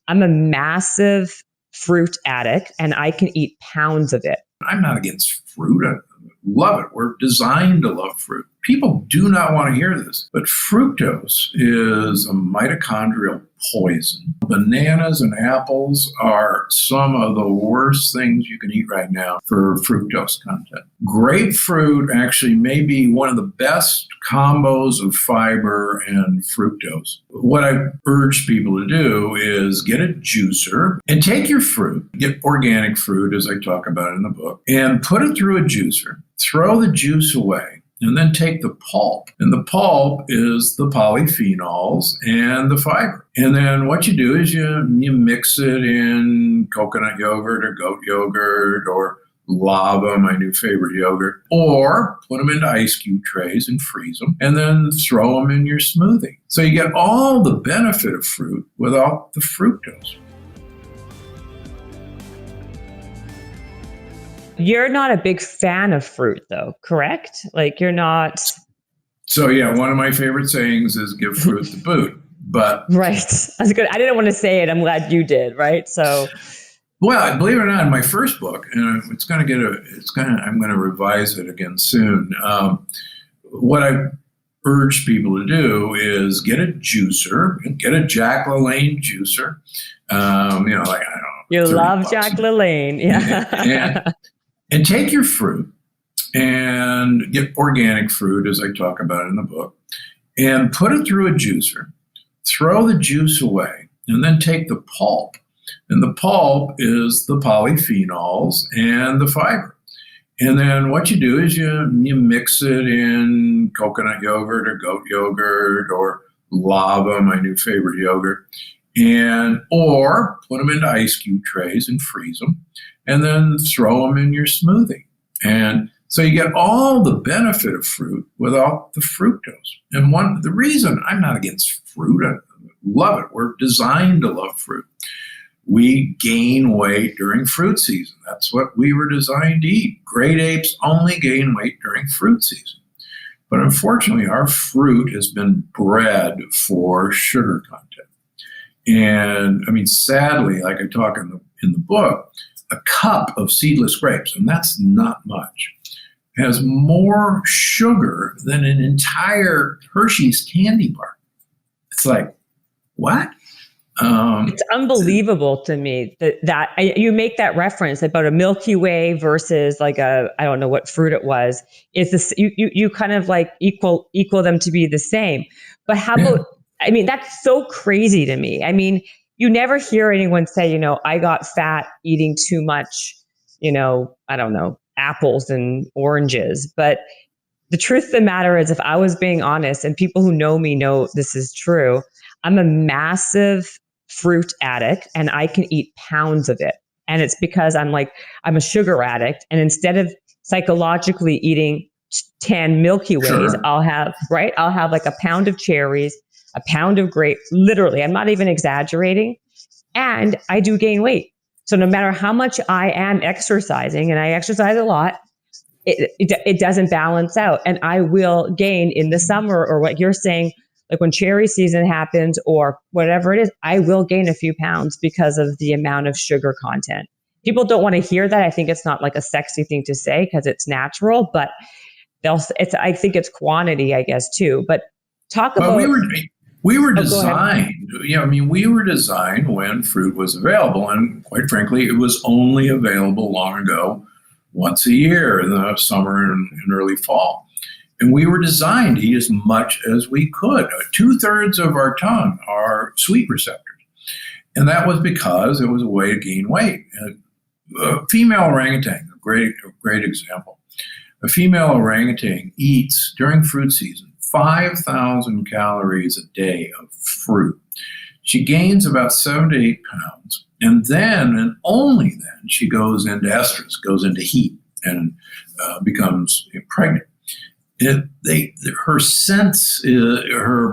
I'm a massive fruit addict and I can eat pounds of it. I'm not against fruit. I love it. We're designed to love fruit. People do not want to hear this, but fructose is a mitochondrial poison. Bananas and apples are some of the worst things you can eat right now for fructose content. Grapefruit actually may be one of the best combos of fiber and fructose. What I urge people to do is get a juicer and take your fruit, get organic fruit, as I talk about in the book, and put it through a juicer, throw the juice away, and then take the pulp. And the pulp is the polyphenols and the fiber. And then what you do is you mix it in coconut yogurt or goat yogurt or lava, my new favorite yogurt, or put them into ice cube trays and freeze them, and then throw them in your smoothie. So you get all the benefit of fruit without the fructose. You're not a big fan of fruit, though, correct? Like you're not. So yeah, one of my favorite sayings is give fruit the boot. But right, that's good. I didn't want to say it. I'm glad you did. Right, so. Well, believe it or not, in my first book, and I'm going to revise it again soon. What I urge people to do is get a juicer, get a Jack LaLanne juicer. I don't know. You love Jack LaLanne, yeah. And take your fruit and get organic fruit, as I talk about in the book, and put it through a juicer, throw the juice away, and then take the pulp. And the pulp is the polyphenols and the fiber. And then what you do is you mix it in coconut yogurt or goat yogurt or lava, my new favorite yogurt, or put them into ice cube trays and freeze them, and then throw them in your smoothie. And so you get all the benefit of fruit without the fructose. And the reason I'm not against fruit, I love it. We're designed to love fruit. We gain weight during fruit season. That's what we were designed to eat. Great apes only gain weight during fruit season. But unfortunately, our fruit has been bred for sugar content. And I mean, sadly, like I talk in the book, a cup of seedless grapes, and that's not much, has more sugar than an entire Hershey's candy bar. It's like, what? It's unbelievable to me that you make that reference about a Milky Way versus like I don't know what fruit it was. Is this you kind of like equal them to be the same? But how about? I mean, that's so crazy to me. I mean, you never hear anyone say, I got fat eating too much, I don't know, apples and oranges. But the truth of the matter is, if I was being honest, and people who know me know this is true, I'm a massive fruit addict and I can eat pounds of it. And it's because I'm a sugar addict. And instead of psychologically eating 10 Milky Ways, sure. I'll have like a pound of cherries, a pound of grapes, literally, I'm not even exaggerating. And I do gain weight. So no matter how much I am exercising, and I exercise a lot, it doesn't balance out. And I will gain in the summer, or what you're saying, like when cherry season happens or whatever it is, I will gain a few pounds because of the amount of sugar content. People don't want to hear that. I think it's not like a sexy thing to say because it's natural, but I think it's quantity, I guess, too. But talk about... We were designed, we were designed when fruit was available. And quite frankly, it was only available long ago, once a year in the summer and early fall. And we were designed to eat as much as we could. 2/3 of our tongue are sweet receptors. And that was because it was a way to gain weight. A female orangutan, a great example. A female orangutan eats during fruit season 5,000 calories a day of fruit. She gains about 7 to 8 pounds. And then, and only then, she goes into estrus, goes into heat, and becomes pregnant. Her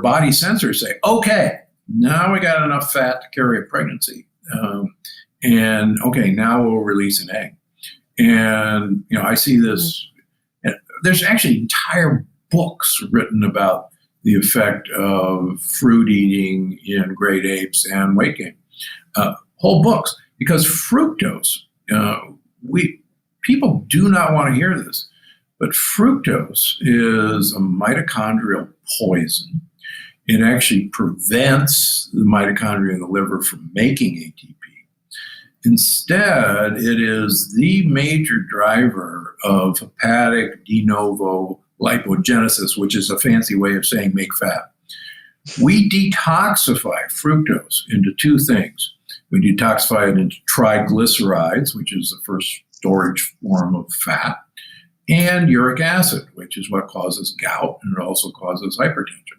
body sensors say, okay, now we got enough fat to carry a pregnancy. And okay, now we'll release an egg. And, I see this, there's actually entire books written about the effect of fruit eating in great apes and weight gain. whole books, because fructose, people do not want to hear this, but fructose is a mitochondrial poison. It actually prevents the mitochondria in the liver from making ATP. Instead, it is the major driver of hepatic de novo lipogenesis, which is a fancy way of saying make fat. We detoxify fructose into two things. We detoxify it into triglycerides, which is the first storage form of fat, and uric acid, which is what causes gout, and it also causes hypertension.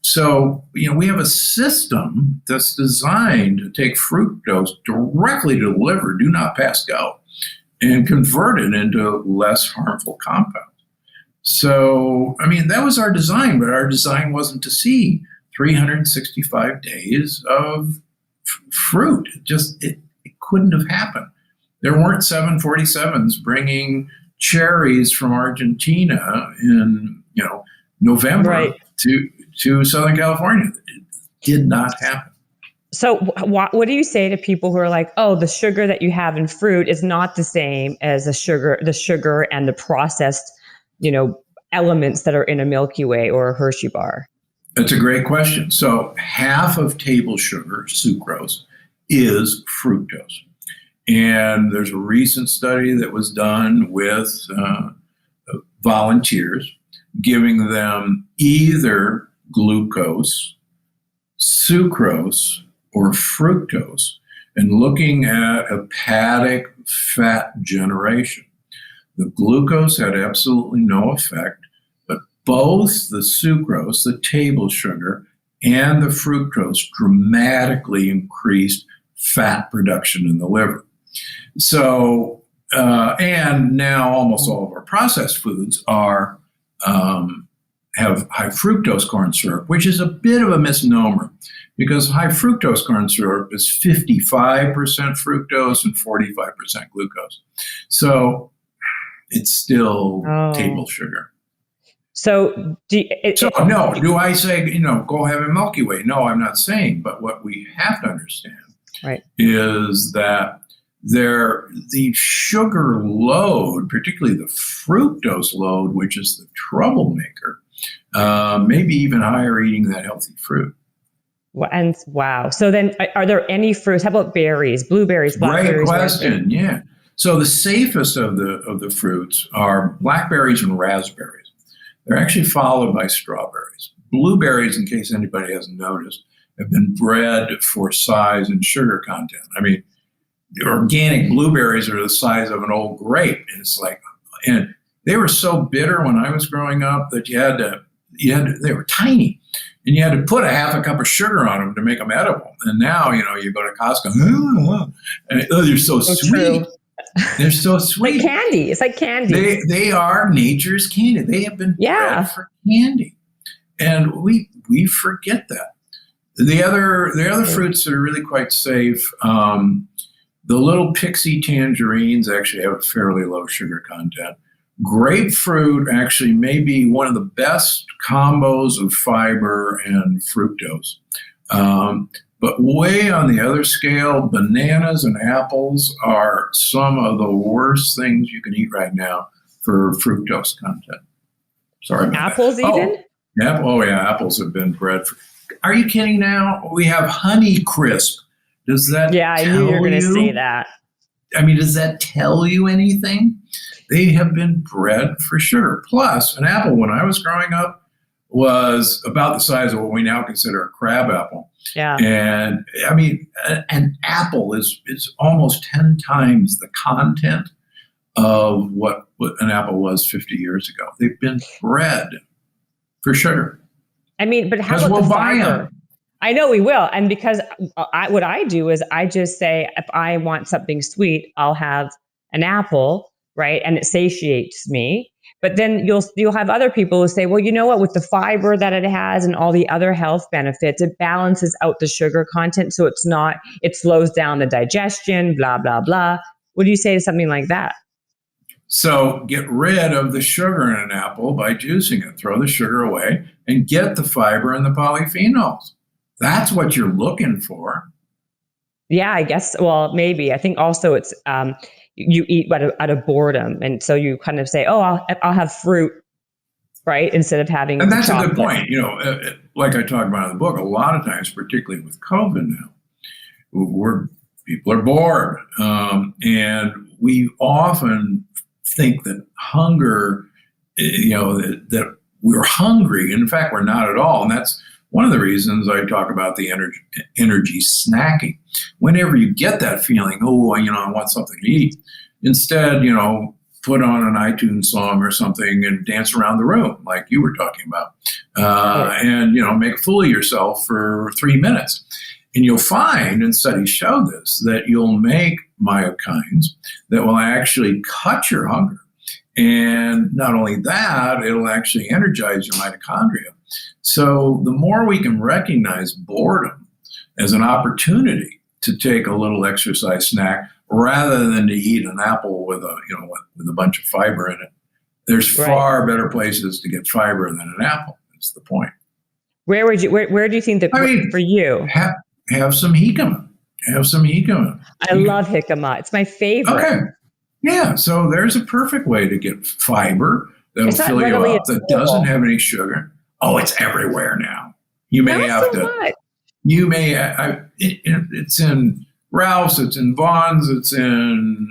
So, we have a system that's designed to take fructose directly to the liver, do not pass gout, and convert it into less harmful compounds. So, that was our design, but our design wasn't to see 365 days of fruit. It couldn't have happened. There weren't 747s bringing cherries from Argentina in, November to Southern California. It did not happen. So what do you say to people who are like, oh, the sugar that you have in fruit is not the same as the sugar and the processed, elements that are in a Milky Way or a Hershey bar? That's a great question. So half of table sugar, sucrose, is fructose. And there's a recent study that was done with volunteers, giving them either glucose, sucrose, or fructose, and looking at hepatic fat generation. The glucose had absolutely no effect, but both the sucrose, the table sugar, and the fructose dramatically increased fat production in the liver. So, and now almost all of our processed foods have high fructose corn syrup, which is a bit of a misnomer, because high fructose corn syrup is 55% fructose and 45% glucose. So it's still table sugar. So, do I say, go have a Milky Way? No, I'm not saying. But what we have to understand is that the sugar load, particularly the fructose load, which is the troublemaker, maybe even higher eating that healthy fruit. And wow. So then are there any fruits? How about berries, blueberries, blackberries? Great question. Yeah. So the safest of the fruits are blackberries and raspberries. They're actually followed by strawberries. Blueberries, in case anybody hasn't noticed, have been bred for size and sugar content. The organic blueberries are the size of an old grape. And it's like, and they were so bitter when I was growing up that they were tiny. And you had to put a half a cup of sugar on them to make them edible. And now, you go to Costco, and they're so sweet. True. They're so sweet. Like candy. It's like candy. They are nature's candy. They have been bred for candy. And we forget that. The other fruits that are really quite safe, the little pixie tangerines actually have a fairly low sugar content. Grapefruit actually may be one of the best combos of fiber and fructose. But way on the other scale, bananas and apples are some of the worst things you can eat right now for fructose content. Sorry about apples that. Even? Apples have been bred for. Are you kidding now? We have Honey Crisp. Does that I knew you were going to say that. Does that tell you anything? They have been bred for sugar. Plus, an apple, when I was growing up, was about the size of what we now consider a crab apple. Yeah. And an apple is almost 10 times the content of what an apple was 50 years ago. They've been bred for sugar. But how about the fiber? I know we will. And because what I do is I just say, if I want something sweet, I'll have an apple, right? And it satiates me. But then you'll have other people who say, well, you know what, with the fiber that it has and all the other health benefits, it balances out the sugar content. So it slows down the digestion, blah, blah, blah. What do you say to something like that? So get rid of the sugar in an apple by juicing it. Throw the sugar away and get the fiber and the polyphenols. That's what you're looking for. Yeah, I guess. Well, maybe. I think also it's you eat out of boredom, and so you kind of say, "Oh, I'll have fruit," right, instead of having And the that's a good chocolate. point. Like I talked about in the book, a lot of times, particularly with COVID now, where people are bored, and we often think that hunger, that we're hungry. And in fact, we're not at all. And that's one of the reasons I talk about the energy snacking. Whenever you get that feeling, oh, I want something to eat, instead, put on an iTunes song or something and dance around the room like you were talking about, and make a fool of yourself for 3 minutes. And you'll find, and studies show this, that you'll make myokines that will actually cut your hunger. And not only that, it'll actually energize your mitochondria. So the more we can recognize boredom as an opportunity to take a little exercise snack rather than to eat an apple with a bunch of fiber in it, there's far better places to get fiber than an apple. That's the point. Where do you think that for you? Have some jicama. Have some jicama. I love jicama. It's my favorite. Okay. Yeah. So there's a perfect way to get fiber that'll fill you up that doesn't have any sugar. Oh, it's everywhere now. You may have to. Much. You may. It's in Ralph's. It's in Vaughn's. It's in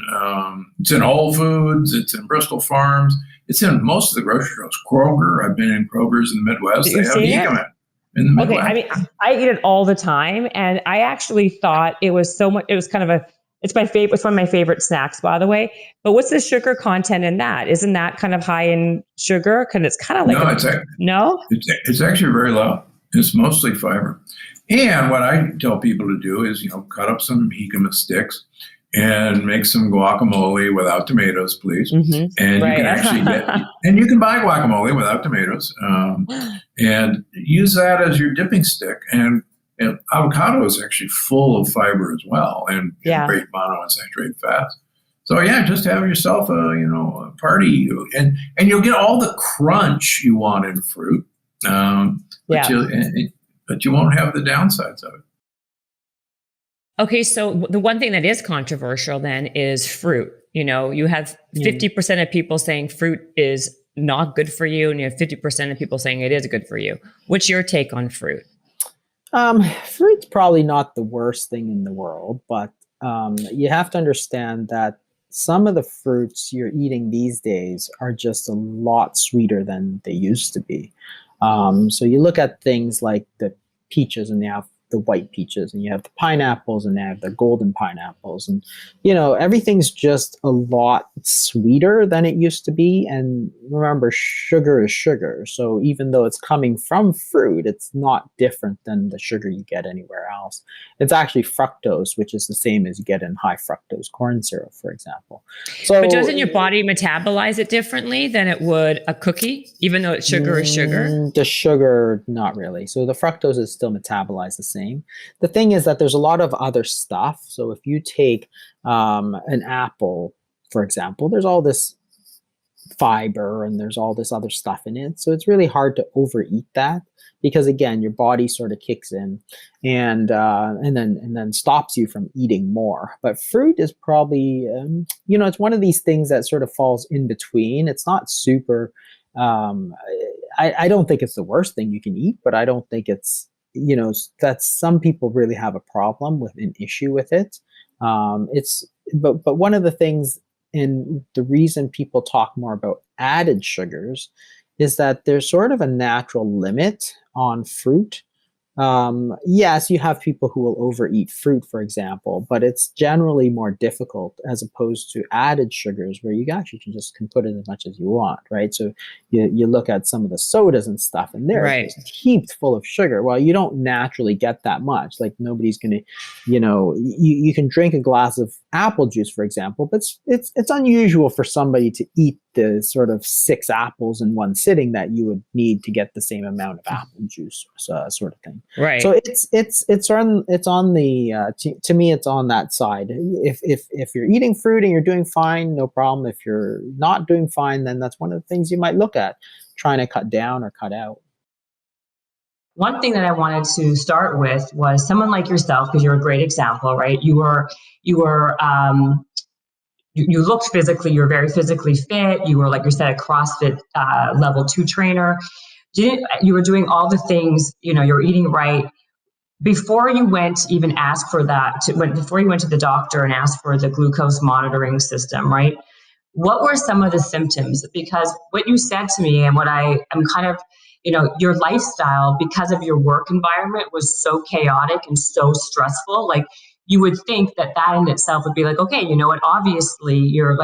Whole Foods. It's in Bristol Farms. It's in most of the grocery stores. Kroger. I've been in Kroger's in the Midwest. They have jicama. Okay, I mean, I eat it all the time, and I actually thought it was so much. It was kind of it's my favorite. It's one of my favorite snacks, by the way. But what's the sugar content in that? Isn't that kind of high in sugar? Because it's kind of like it's actually very low. It's mostly fiber. And what I tell people to do is, cut up some jicama sticks and make some guacamole without tomatoes, please. Mm-hmm. And you can actually and you can buy guacamole without tomatoes, and use that as your dipping stick. And avocado is actually full of fiber as well, and great monounsaturated fats. So just have yourself a party, and you'll get all the crunch you want in fruit, but you won't have the downsides of it. Okay, so the one thing that is controversial then is fruit. You have 50% of people saying fruit is not good for you, and you have 50% of people saying it is good for you. What's your take on fruit? Fruit's probably not the worst thing in the world, but you have to understand that some of the fruits you're eating these days are just a lot sweeter than they used to be. So you look at things like the peaches, and they have the white peaches, and you have the pineapples, and they have the golden pineapples, and everything's just a lot sweeter than it used to be. And remember, sugar is sugar, so even though it's coming from fruit, it's not different than the sugar you get anywhere else. It's actually fructose, which is the same as you get in high fructose corn syrup, for example. But doesn't your body metabolize it differently than it would a cookie, even though it's sugar is sugar? The sugar, not really. So the fructose is still metabolized the same. The thing is that there's a lot of other stuff. So if you take an apple, for example, there's all this fiber and there's all this other stuff in it. So it's really hard to overeat that, because again, your body sort of kicks in and then stops you from eating more. But fruit is probably it's one of these things that sort of falls in between. It's not super. I don't think it's the worst thing you can eat, but I don't think it's that some people really have a problem with, an issue with it. But one of the things, and the reason people talk more about added sugars, is that there's sort of a natural limit on fruit. Yes, you have people who will overeat fruit, for example, but it's generally more difficult as opposed to added sugars, where you actually can put in as much as you want, right? So you look at some of the sodas and stuff, and they're just heaped full of sugar. Well, you don't naturally get that much. Like nobody's going to, you can drink a glass of apple juice, for example, but it's unusual for somebody to eat the sort of 6 apples in one sitting that you would need to get the same amount of apple juice, sort of thing. Right. So it's on the to me, it's on that side. If you're eating fruit and you're doing fine, no problem. If you're not doing fine, then that's one of the things you might look at trying to cut down or cut out. one thing that I wanted to start with was someone like yourself, because you're a great example, right? You looked physically, you were very physically fit. You were, like you said, a CrossFit level 2 trainer. You were doing all the things, you were eating right. Before you went even ask for that, before you went to the doctor and asked for the glucose monitoring system, right? What were some of the symptoms? Because what you said to me and what I'm kind of, your lifestyle, because of your work environment, was so chaotic and so stressful. Like, you would think that in itself would be like, okay, you know what? Obviously, you're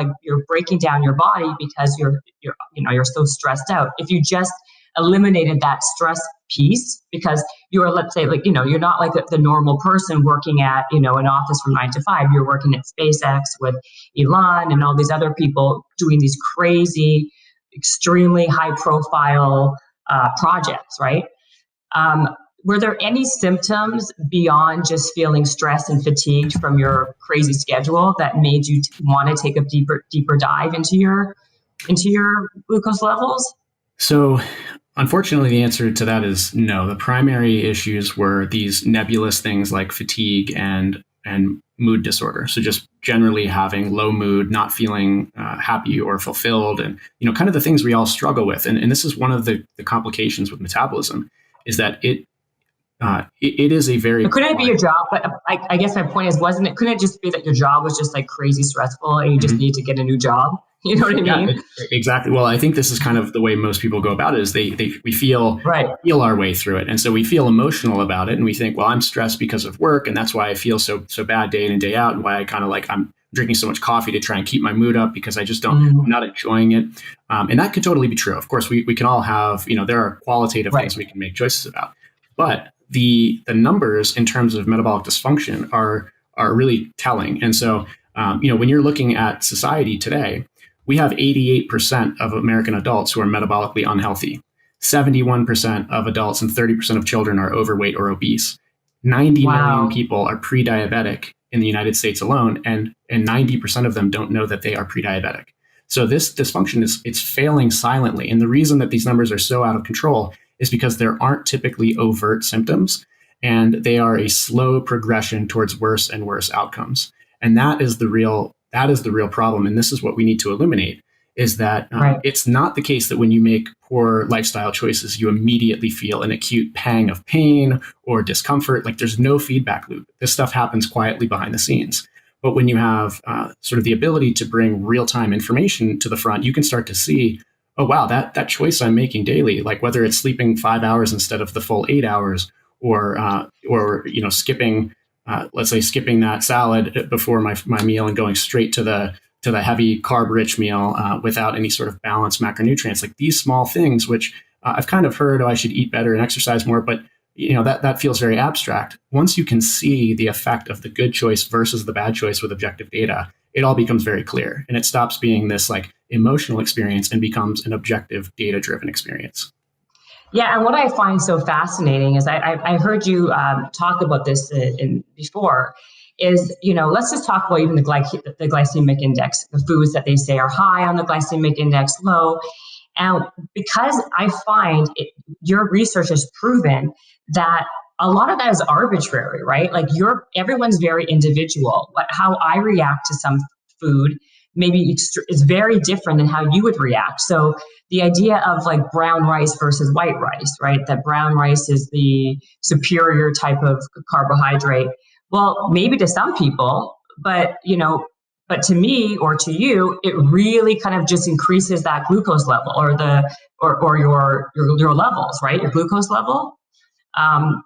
breaking down your body because you're so stressed out. If you just eliminated that stress piece, because you are, let's say, you're not like the normal person working at, an office from 9 to 5. You're working at SpaceX with Elon and all these other people doing these crazy, extremely high profile projects, right? Were there any symptoms beyond just feeling stressed and fatigued from your crazy schedule that made you want to take a deeper dive into your glucose levels? So, unfortunately, the answer to that is no. The primary issues were these nebulous things like fatigue and mood disorder. So just generally having low mood, not feeling happy or fulfilled, and kind of the things we all struggle with. And this is one of the complications with metabolism, is that it is a very. But couldn't it be your job? But I guess my point is, couldn't it just be that your job was just like crazy stressful and you just need to get a new job? You know what I mean? Exactly. Well, I think this is kind of the way most people go about it, is we feel our way through it. And so we feel emotional about it, and we think, well, I'm stressed because of work, and that's why I feel so bad day in and day out, and why I kind of I'm drinking so much coffee to try and keep my mood up, because I just I'm not enjoying it. And that could totally be true. Of course, we can all have, there are qualitative things we can make choices about. But the numbers in terms of metabolic dysfunction are really telling. And so, when you're looking at society today, we have 88% of American adults who are metabolically unhealthy. 71% of adults and 30% of children are overweight or obese. 90 million people are pre-diabetic in the United States alone, and 90% of them don't know that they are pre-diabetic. So this dysfunction it's failing silently. And the reason that these numbers are so out of control is because there aren't typically overt symptoms, and they are a slow progression towards worse and worse outcomes. And that is the real problem. And this is what we need to eliminate, is that it's not the case that when you make poor lifestyle choices, you immediately feel an acute pang of pain or discomfort. Like, there's no feedback loop. This stuff happens quietly behind the scenes. But when you have sort of the ability to bring real-time information to the front, you can start to see, oh, wow, that choice I'm making daily, like whether it's sleeping 5 hours instead of the full 8 hours, or skipping, let's say skipping that salad before my meal and going straight to the heavy carb-rich meal without any sort of balanced macronutrients. Like, these small things, which I've kind of heard, I should eat better and exercise more, but that feels very abstract. Once you can see the effect of the good choice versus the bad choice with objective data, it all becomes very clear, and it stops being this like emotional experience and becomes an objective, data-driven experience. Yeah, and what I find so fascinating is I heard you talk about this before. Is, let's just talk about even the glycemic index, the foods that they say are high on the glycemic index, low. And because I find your research has proven that a lot of that is arbitrary, right? Like, everyone's very individual. But how I react to some food maybe it's very different than how you would react. So the idea of like brown rice versus white rice, right? That brown rice is the superior type of carbohydrate. Well, maybe to some people, but to me or to you, it really kind of just increases that glucose level or your levels, right? Your glucose level.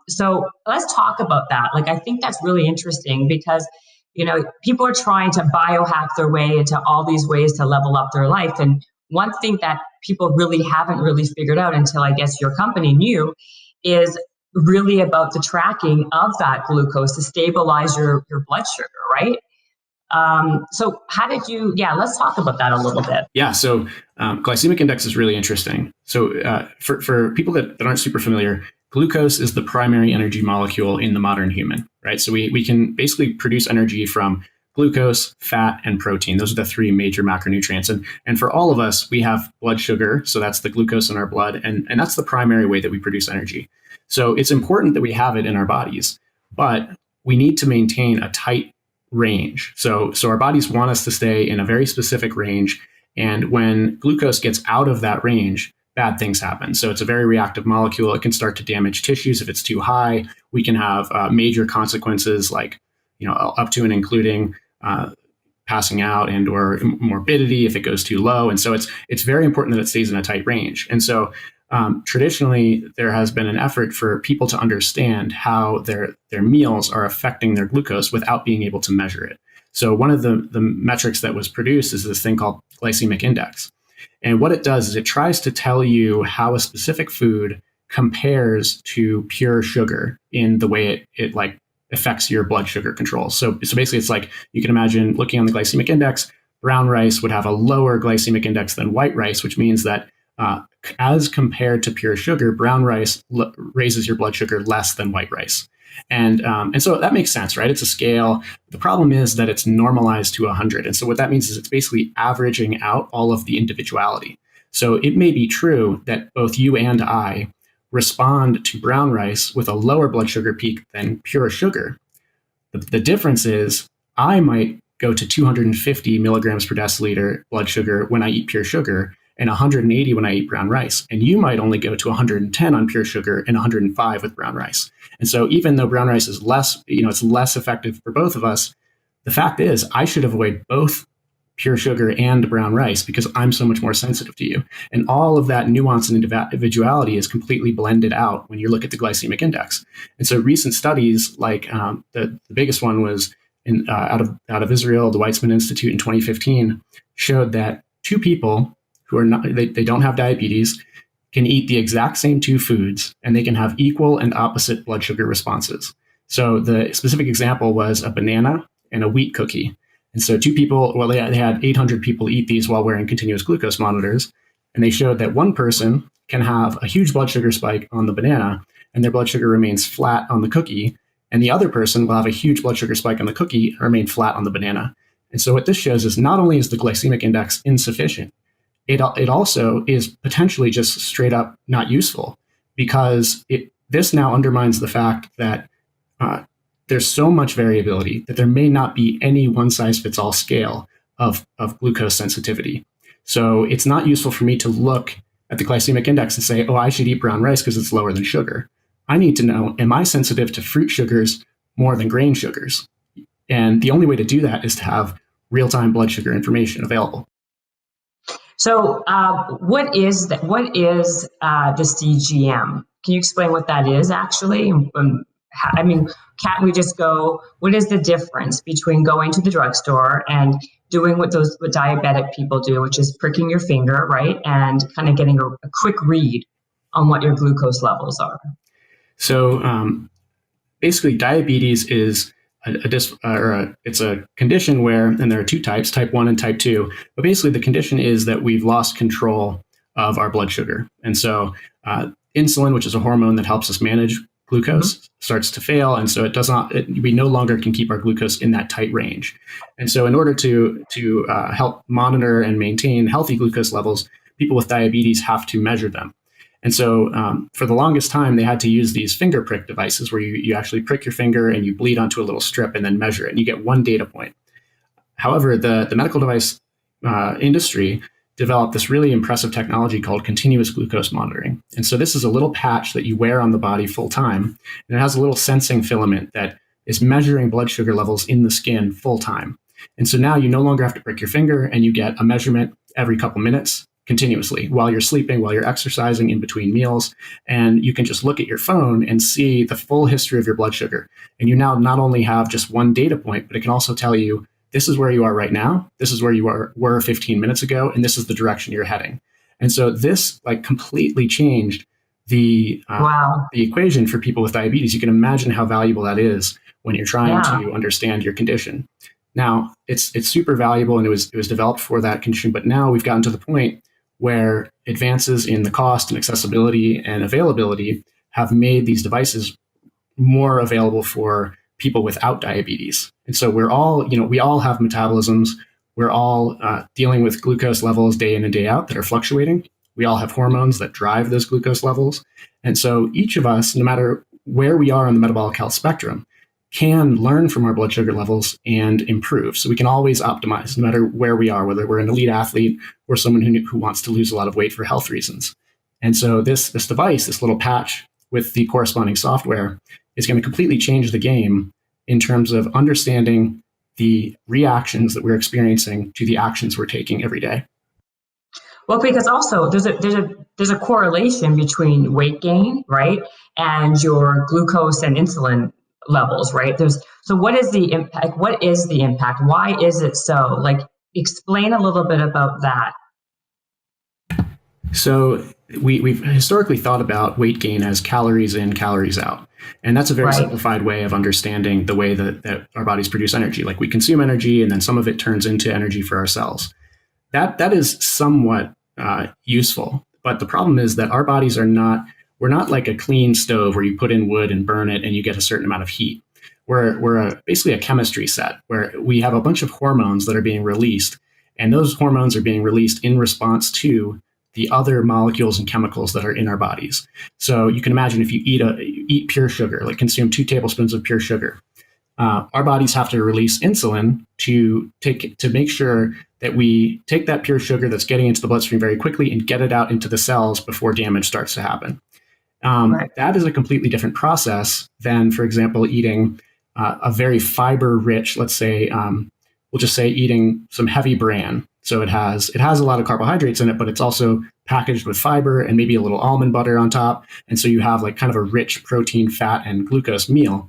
So let's talk about that. Like, I think that's really interesting because, people are trying to biohack their way into all these ways to level up their life. And one thing that people really haven't really figured out until I guess your company knew is really about the tracking of that glucose to stabilize your blood sugar, right? So how did you, let's talk about that a little bit. Yeah. So glycemic index is really interesting. So for people that aren't super familiar, glucose is the primary energy molecule in the modern human, right? So we can basically produce energy from glucose, fat, and protein. Those are the three major macronutrients. And for all of us, we have blood sugar. So that's the glucose in our blood. And that's the primary way that we produce energy. So it's important that we have it in our bodies, but we need to maintain a tight range. So our bodies want us to stay in a very specific range. And when glucose gets out of that range, bad things happen. So it's a very reactive molecule. It can start to damage tissues if it's too high. We can have major consequences like, up to and including passing out and or morbidity if it goes too low. And so it's very important that it stays in a tight range. And so traditionally, there has been an effort for people to understand how their meals are affecting their glucose without being able to measure it. So one of the metrics that was produced is this thing called glycemic index. And what it does is it tries to tell you how a specific food compares to pure sugar in the way it like affects your blood sugar control. So basically it's like you can imagine looking on the glycemic index, brown rice would have a lower glycemic index than white rice, which means that as compared to pure sugar, brown rice raises your blood sugar less than white rice. And so that makes sense, right? It's a scale. The problem is that it's normalized to 100. And so what that means is it's basically averaging out all of the individuality. So it may be true that both you and I respond to brown rice with a lower blood sugar peak than pure sugar. The difference is I might go to 250 milligrams per deciliter blood sugar when I eat pure sugar and 180 when I eat brown rice. And you might only go to 110 on pure sugar and 105 with brown rice. And so even though brown rice is less, it's less effective for both of us, the fact is I should avoid both pure sugar and brown rice because I'm so much more sensitive to you. And all of that nuance and individuality is completely blended out when you look at the glycemic index. And so recent studies, like the biggest one was out of Israel, the Weizmann Institute in 2015, showed that two people who are not, they don't have diabetes, can eat the exact same two foods and they can have equal and opposite blood sugar responses. So the specific example was a banana and a wheat cookie. And so two people, well, they had 800 people eat these while wearing continuous glucose monitors. And they showed that one person can have a huge blood sugar spike on the banana and their blood sugar remains flat on the cookie. And the other person will have a huge blood sugar spike on the cookie and remain flat on the banana. And so what this shows is not only is the glycemic index insufficient, it also is potentially just straight up not useful because this now undermines the fact that there's so much variability that there may not be any one-size-fits-all scale of glucose sensitivity. So it's not useful for me to look at the glycemic index and say, oh, I should eat brown rice because it's lower than sugar. I need to know, am I sensitive to fruit sugars more than grain sugars? And the only way to do that is to have real-time blood sugar information available. So what is the CGM? Can you explain what that is actually? Can't we just go, what is the difference between going to the drugstore and doing what diabetic people do, which is pricking your finger, right? And kind of getting a quick read on what your glucose levels are? So basically diabetes is it's a condition where, and there are two types, type 1 and type 2, but basically the condition is that we've lost control of our blood sugar. And so insulin, which is a hormone that helps us manage glucose, starts to fail. And so we no longer can keep our glucose in that tight range. And so in order to help monitor and maintain healthy glucose levels, people with diabetes have to measure them. And so for the longest time, they had to use these finger prick devices where you actually prick your finger and you bleed onto a little strip and then measure it. And you get one data point. However, the medical device industry developed this really impressive technology called continuous glucose monitoring. And so this is a little patch that you wear on the body full time. And it has a little sensing filament that is measuring blood sugar levels in the skin full time. And so now you no longer have to prick your finger and you get a measurement every couple minutes continuously while you're sleeping, while you're exercising, in between meals. And you can just look at your phone and see the full history of your blood sugar. And you now not only have just one data point, but it can also tell you, this is where you are right now, this is where you were 15 minutes ago, and this is the direction you're heading. And so this completely changed the equation for people with diabetes. You can imagine how valuable that is when you're trying to understand your condition. Now, it's super valuable, and it was developed for that condition, but now we've gotten to the point where advances in the cost and accessibility and availability have made these devices more available for people without diabetes. And so we're all, we all have metabolisms. We're all dealing with glucose levels day in and day out that are fluctuating. we all have hormones that drive those glucose levels. And so each of us, no matter where we are on the metabolic health spectrum, can learn from our blood sugar levels and improve. So we can always optimize no matter where we are, whether we're an elite athlete or someone who wants to lose a lot of weight for health reasons. And so this device, this little patch with the corresponding software, is going to completely change the game in terms of understanding the reactions that we're experiencing to the actions we're taking every day. Well, because also there's a correlation between weight gain, right, and your glucose and insulin levels, right? So what is the impact? What is the impact? Why is it so? Like, explain a little bit about that. So we've historically thought about weight gain as calories in, calories out. And that's a very simplified way of understanding the way that our bodies produce energy. Like, we consume energy and then some of it turns into energy for our cells. That is somewhat useful. But the problem is that our bodies we're not like a clean stove where you put in wood and burn it and you get a certain amount of heat. We're basically a chemistry set where we have a bunch of hormones that are being released. And those hormones are being released in response to the other molecules and chemicals that are in our bodies. So you can imagine if you eat pure sugar, like consume 2 tablespoons of pure sugar, our bodies have to release insulin to make sure that we take that pure sugar that's getting into the bloodstream very quickly and get it out into the cells before damage starts to happen. That is a completely different process than, for example, eating a very fiber-rich, let's say, we'll just say eating some heavy bran. So it has a lot of carbohydrates in it, but it's also packaged with fiber and maybe a little almond butter on top. And so you have like kind of a rich protein, fat, and glucose meal.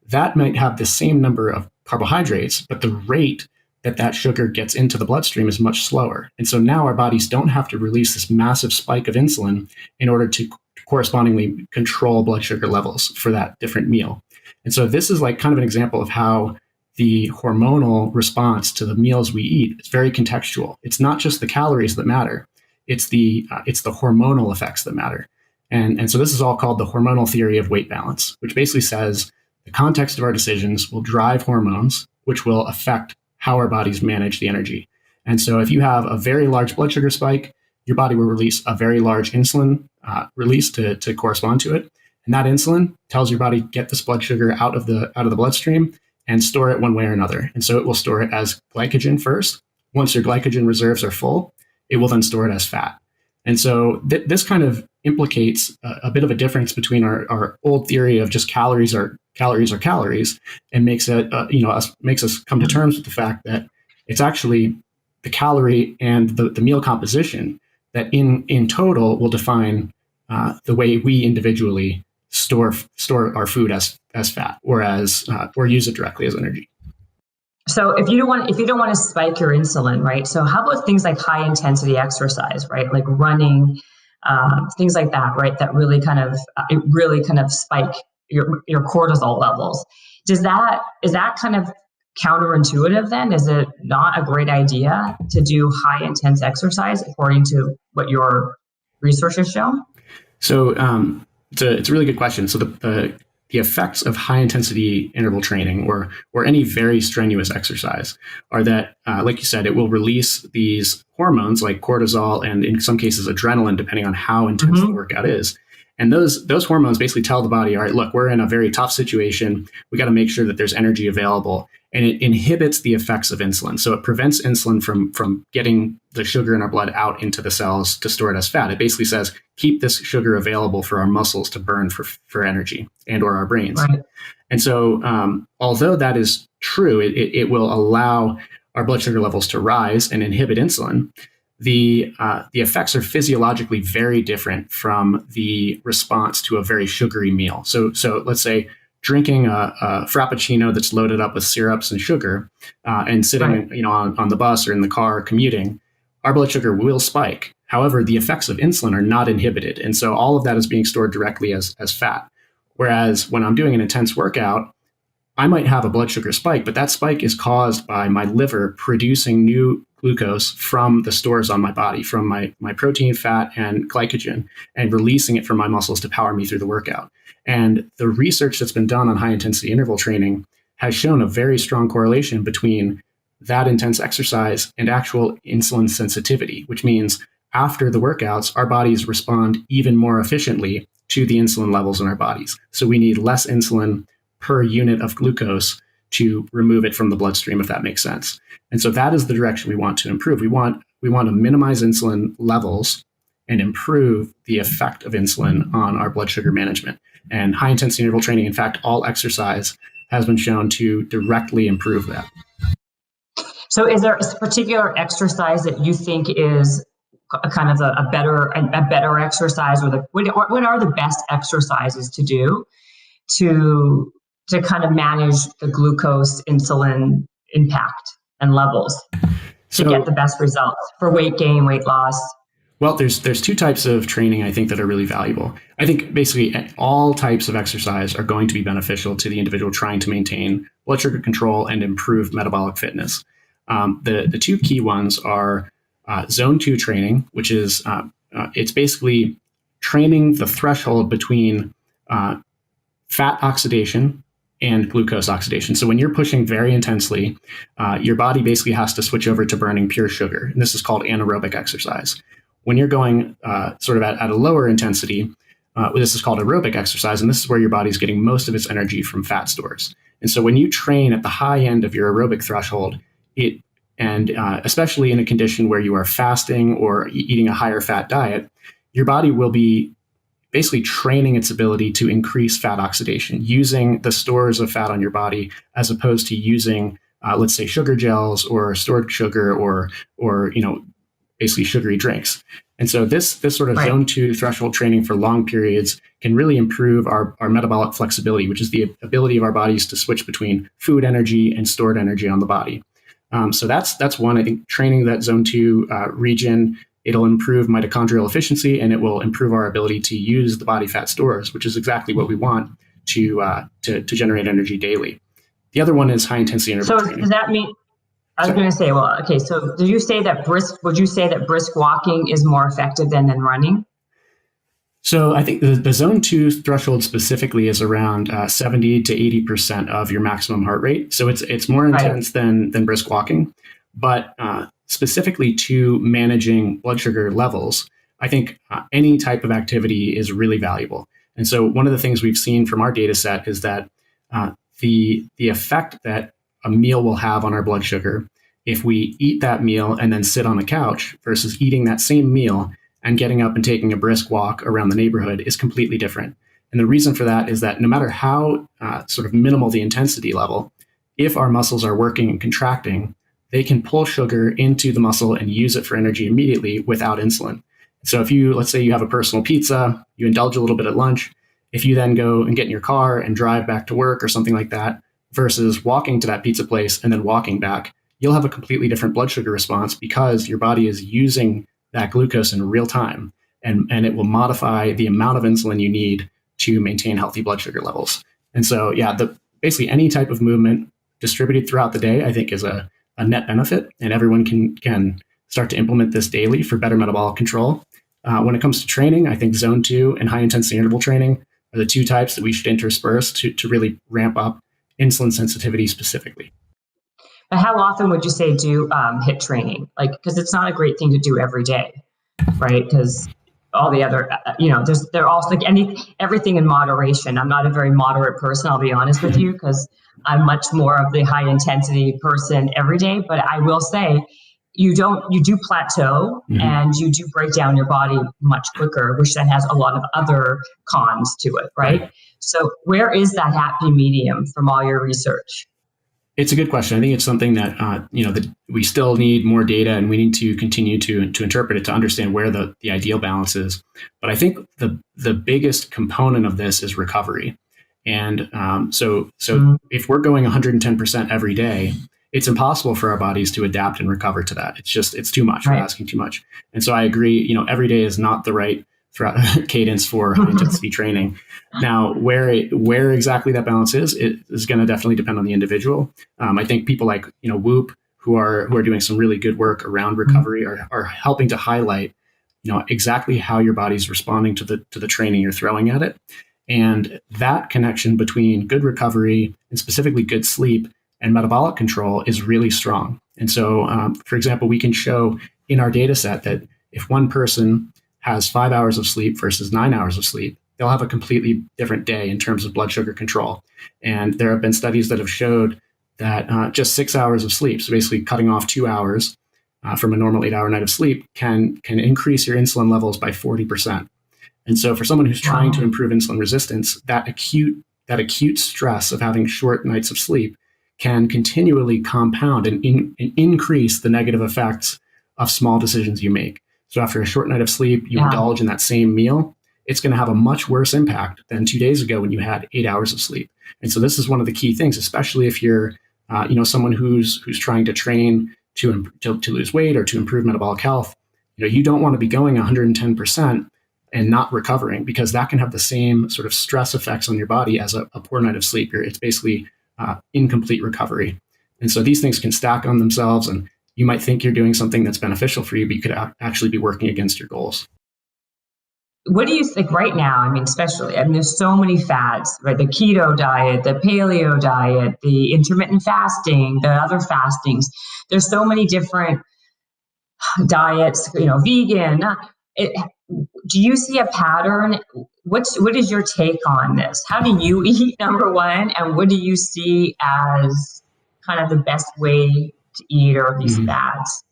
That might have the same number of carbohydrates, but the rate that sugar gets into the bloodstream is much slower. And so now our bodies don't have to release this massive spike of insulin in order to correspondingly control blood sugar levels for that different meal. And so this is like kind of an example of how the hormonal response to the meals we eat is very contextual. It's not just the calories that matter. It's the hormonal effects that matter. And so this is all called the hormonal theory of weight balance, which basically says the context of our decisions will drive hormones, which will affect how our bodies manage the energy. And so if you have a very large blood sugar spike, your body will release a very large insulin release to correspond to it. And that insulin tells your body, get this blood sugar out of the bloodstream and store it one way or another. And so it will store it as glycogen first. Once your glycogen reserves are full, it will then store it as fat. And so this kind of implicates a bit of a difference between our old theory of just calories are calories, and makes us come to terms with the fact that it's actually the calorie and the meal composition that in total will define the way we individually store our food as fat or use it directly as energy. So if you don't want to spike your insulin, right? So how about things like high intensity exercise, right? Like running, things like that, right? That really kind of spike your cortisol levels. Is that kind of counterintuitive then? Is it not a great idea to do high intense exercise according to what your research has shown? So it's a really good question. So the effects of high intensity interval training or any very strenuous exercise are that, like you said, it will release these hormones like cortisol and in some cases adrenaline, depending on how intense the workout is. And those hormones basically tell the body, all right, look, we're in a very tough situation. We got to make sure that there's energy available. And it inhibits the effects of insulin. So it prevents insulin from getting the sugar in our blood out into the cells to store it as fat. It basically says, keep this sugar available for our muscles to burn for energy and or our brains. Right. And so although that is true, it will allow our blood sugar levels to rise and inhibit insulin. The effects are physiologically very different from the response to a very sugary meal. So let's say drinking a Frappuccino that's loaded up with syrups and sugar and sitting on the bus or in the car commuting, our blood sugar will spike. However, the effects of insulin are not inhibited. And so all of that is being stored directly as fat. Whereas when I'm doing an intense workout, I might have a blood sugar spike, but that spike is caused by my liver producing new glucose from the stores on my body, from my protein, fat, and glycogen, and releasing it from my muscles to power me through the workout. And the research that's been done on high intensity interval training has shown a very strong correlation between that intense exercise and actual insulin sensitivity, which means after the workouts, our bodies respond even more efficiently to the insulin levels in our bodies. So we need less insulin per unit of glucose to remove it from the bloodstream, if that makes sense. And so that is the direction we want to improve. We want to minimize insulin levels and improve the effect of insulin on our blood sugar management. And high intensity interval training, in fact, all exercise has been shown to directly improve that. So is there a particular exercise that you think is a kind of a better exercise, or what are the best exercises to do to kind of manage the glucose insulin impact and levels to get the best results for weight gain, weight loss? Well, there's two types of training I think that are really valuable. I think basically all types of exercise are going to be beneficial to the individual trying to maintain blood sugar control and improve metabolic fitness. The two key ones are zone 2 training, which is it's basically training the threshold between fat oxidation and glucose oxidation. So when you're pushing very intensely, your body basically has to switch over to burning pure sugar. And this is called anaerobic exercise. When you're going sort of at a lower intensity, this is called aerobic exercise. And this is where your body's getting most of its energy from fat stores. And so when you train at the high end of your aerobic threshold, especially in a condition where you are fasting or eating a higher fat diet, your body will be basically training its ability to increase fat oxidation using the stores of fat on your body, as opposed to using, let's say, sugar gels or stored sugar or basically sugary drinks. And so this sort of zone 2 threshold training for long periods can really improve our metabolic flexibility, which is the ability of our bodies to switch between food energy and stored energy on the body. So that's one. I think training that zone 2 region, it'll improve mitochondrial efficiency, and it will improve our ability to use the body fat stores, which is exactly what we want to generate energy daily. The other one is high intensity interval training. Does that mean? I was going to say, well, okay. So would you say that brisk walking is more effective than running? So I think the zone 2 threshold specifically is around 70 to 80% of your maximum heart rate. So it's more intense than brisk walking, but specifically to managing blood sugar levels, I think any type of activity is really valuable. And so one of the things we've seen from our data set is that the effect that a meal will have on our blood sugar, if we eat that meal and then sit on the couch versus eating that same meal and getting up and taking a brisk walk around the neighborhood, is completely different. And the reason for that is that no matter how sort of minimal the intensity level, if our muscles are working and contracting, they can pull sugar into the muscle and use it for energy immediately without insulin. So if let's say you have a personal pizza, you indulge a little bit at lunch, if you then go and get in your car and drive back to work or something like that, versus walking to that pizza place and then walking back, you'll have a completely different blood sugar response because your body is using that glucose in real time, and it will modify the amount of insulin you need to maintain healthy blood sugar levels. And so, basically any type of movement distributed throughout the day, I think, is a net benefit, and everyone can start to implement this daily for better metabolic control. When it comes to training, I think zone 2 and high intensity interval training are the two types that we should intersperse to really ramp up insulin sensitivity specifically. But how often would you say do HIIT training? Because it's not a great thing to do every day, right? Because all the other, they're also everything in moderation. I'm not a very moderate person, I'll be honest with you, because I'm much more of the high intensity person every day. But I will say, you do plateau, and you do break down your body much quicker, which then has a lot of other cons to it, right? So where is that happy medium from all your research? It's a good question. I think it's something that that we still need more data, and we need to continue to interpret it to understand where the ideal balance is. But I think the biggest component of this is recovery. And so if we're going 110% every day, it's impossible for our bodies to adapt and recover to that. It's too much. We're asking too much. And so I agree. Every day is not the right cadence for high intensity training. Now, where exactly that balance is going to definitely depend on the individual. I think people like Whoop, who are doing some really good work around recovery, are helping to highlight exactly how your body's responding to the training you're throwing at it, and that connection between good recovery and specifically good sleep and metabolic control is really strong. And so, for example, we can show in our data set that if one person has 5 hours of sleep versus 9 hours of sleep, they'll have a completely different day in terms of blood sugar control. And there have been studies that have showed that just 6 hours of sleep, so basically cutting off 2 hours from a normal 8-hour night of sleep, can increase your insulin levels by 40%. And so for someone who's trying to improve insulin resistance, that acute stress of having short nights of sleep can continually compound and increase the negative effects of small decisions you make. So after a short night of sleep, you indulge in that same meal, it's going to have a much worse impact than 2 days ago when you had 8 hours of sleep. And so this is one of the key things, especially if you're someone who's trying to train to lose weight or to improve metabolic health. You don't want to be going 110% and not recovering, because that can have the same sort of stress effects on your body as a poor night of sleep. It's basically incomplete recovery. And so these things can stack on themselves, and you might think you're doing something that's beneficial for you, but you could actually be working against your goals. What do you think right now? I mean, especially, there's so many fads, right? The keto diet, the paleo diet, the intermittent fasting, the other fastings. There's so many different diets, vegan. Do you see a pattern? What is your take on this? How do you eat, number one? And what do you see as kind of the best way to eat, or these fads?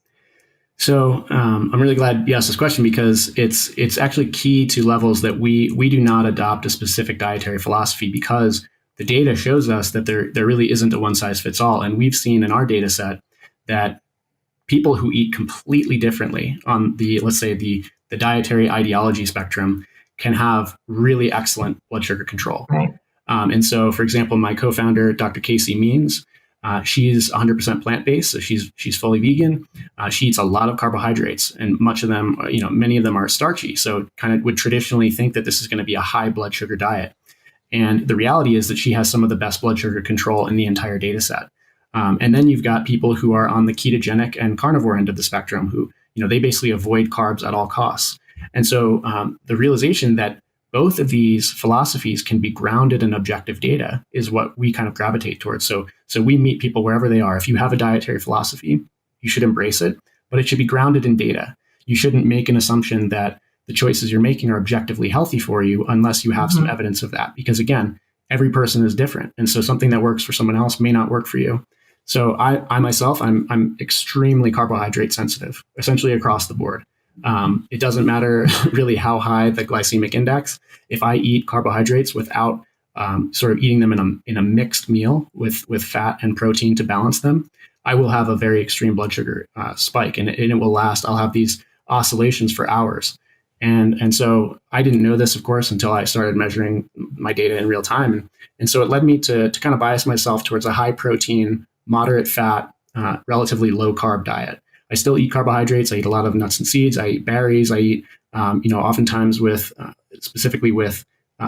So I'm really glad you asked this question, because it's actually key to levels that we do not adopt a specific dietary philosophy, because the data shows us that there really isn't a one size fits all. And we've seen in our data set that people who eat completely differently on let's say the dietary ideology spectrum can have really excellent blood sugar control. Right. And so, for example, my co-founder, Dr. Casey Means, she's 100% plant-based, so she's fully vegan. She eats a lot of carbohydrates, and much of them, many of them are starchy. So kind of would traditionally think that this is going to be a high blood sugar diet. And the reality is that she has some of the best blood sugar control in the entire data set. And then you've got people who are on the ketogenic and carnivore end of the spectrum who, they basically avoid carbs at all costs. And so the realization that both of these philosophies can be grounded in objective data is what we kind of gravitate towards. So we meet people wherever they are. If you have a dietary philosophy, you should embrace it, but it should be grounded in data. You shouldn't make an assumption that the choices you're making are objectively healthy for you unless you have some evidence of that. Because again, every person is different. And so something that works for someone else may not work for you. So I myself, I'm extremely carbohydrate sensitive, essentially across the board. It doesn't matter really how high the glycemic index. If I eat carbohydrates without sort of eating them in a mixed meal with fat and protein to balance them, I will have a very extreme blood sugar spike, and it will last. I'll have these oscillations for hours. And so I didn't know this, of course, until I started measuring my data in real time. And so it led me to kind of bias myself towards a high protein, moderate fat, relatively low carb diet. I still eat carbohydrates. I eat a lot of nuts and seeds. I eat berries. I eat, oftentimes specifically with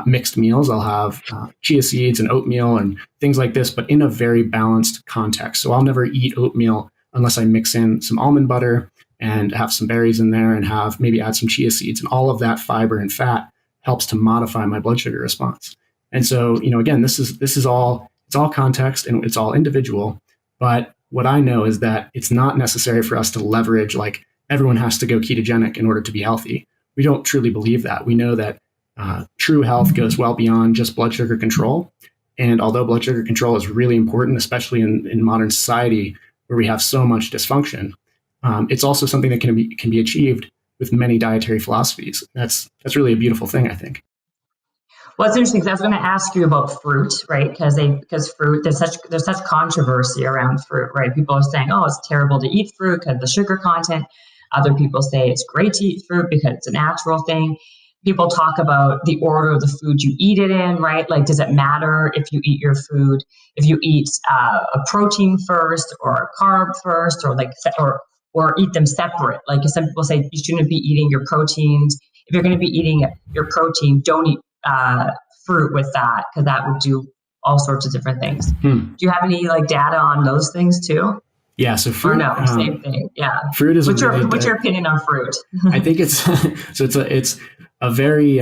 mixed meals, I'll have chia seeds and oatmeal and things like this, but in a very balanced context. So I'll never eat oatmeal unless I mix in some almond butter and have some berries in there and maybe add some chia seeds. And all of that fiber and fat helps to modify my blood sugar response. And so, again, this is all, it's all context and it's all individual. But what I know is that it's not necessary for us to leverage, like everyone has to go ketogenic in order to be healthy. We don't truly believe that. We know that true health goes well beyond just blood sugar control. And although blood sugar control is really important, especially in modern society where we have so much dysfunction, it's also something that can be achieved with many dietary philosophies. That's really a beautiful thing, I think. Well, it's interesting because I was going to ask you about fruit, right? Because fruit, there's such controversy around fruit, right? People are saying, oh, it's terrible to eat fruit because of the sugar content. Other people say it's great to eat fruit because it's a natural thing. People talk about the order of the food you eat it in, right? Like, does it matter if you eat your food, if you eat a protein first or a carb first, or eat them separate? Like, some people say you shouldn't be eating your proteins. If you're going to be eating your protein, don't eat fruit with that, because that would do all sorts of different things. Do you have any data on those things too? Yeah, so fruit. Or no, same thing. Yeah, fruit is. What's your opinion on fruit? I think it's a very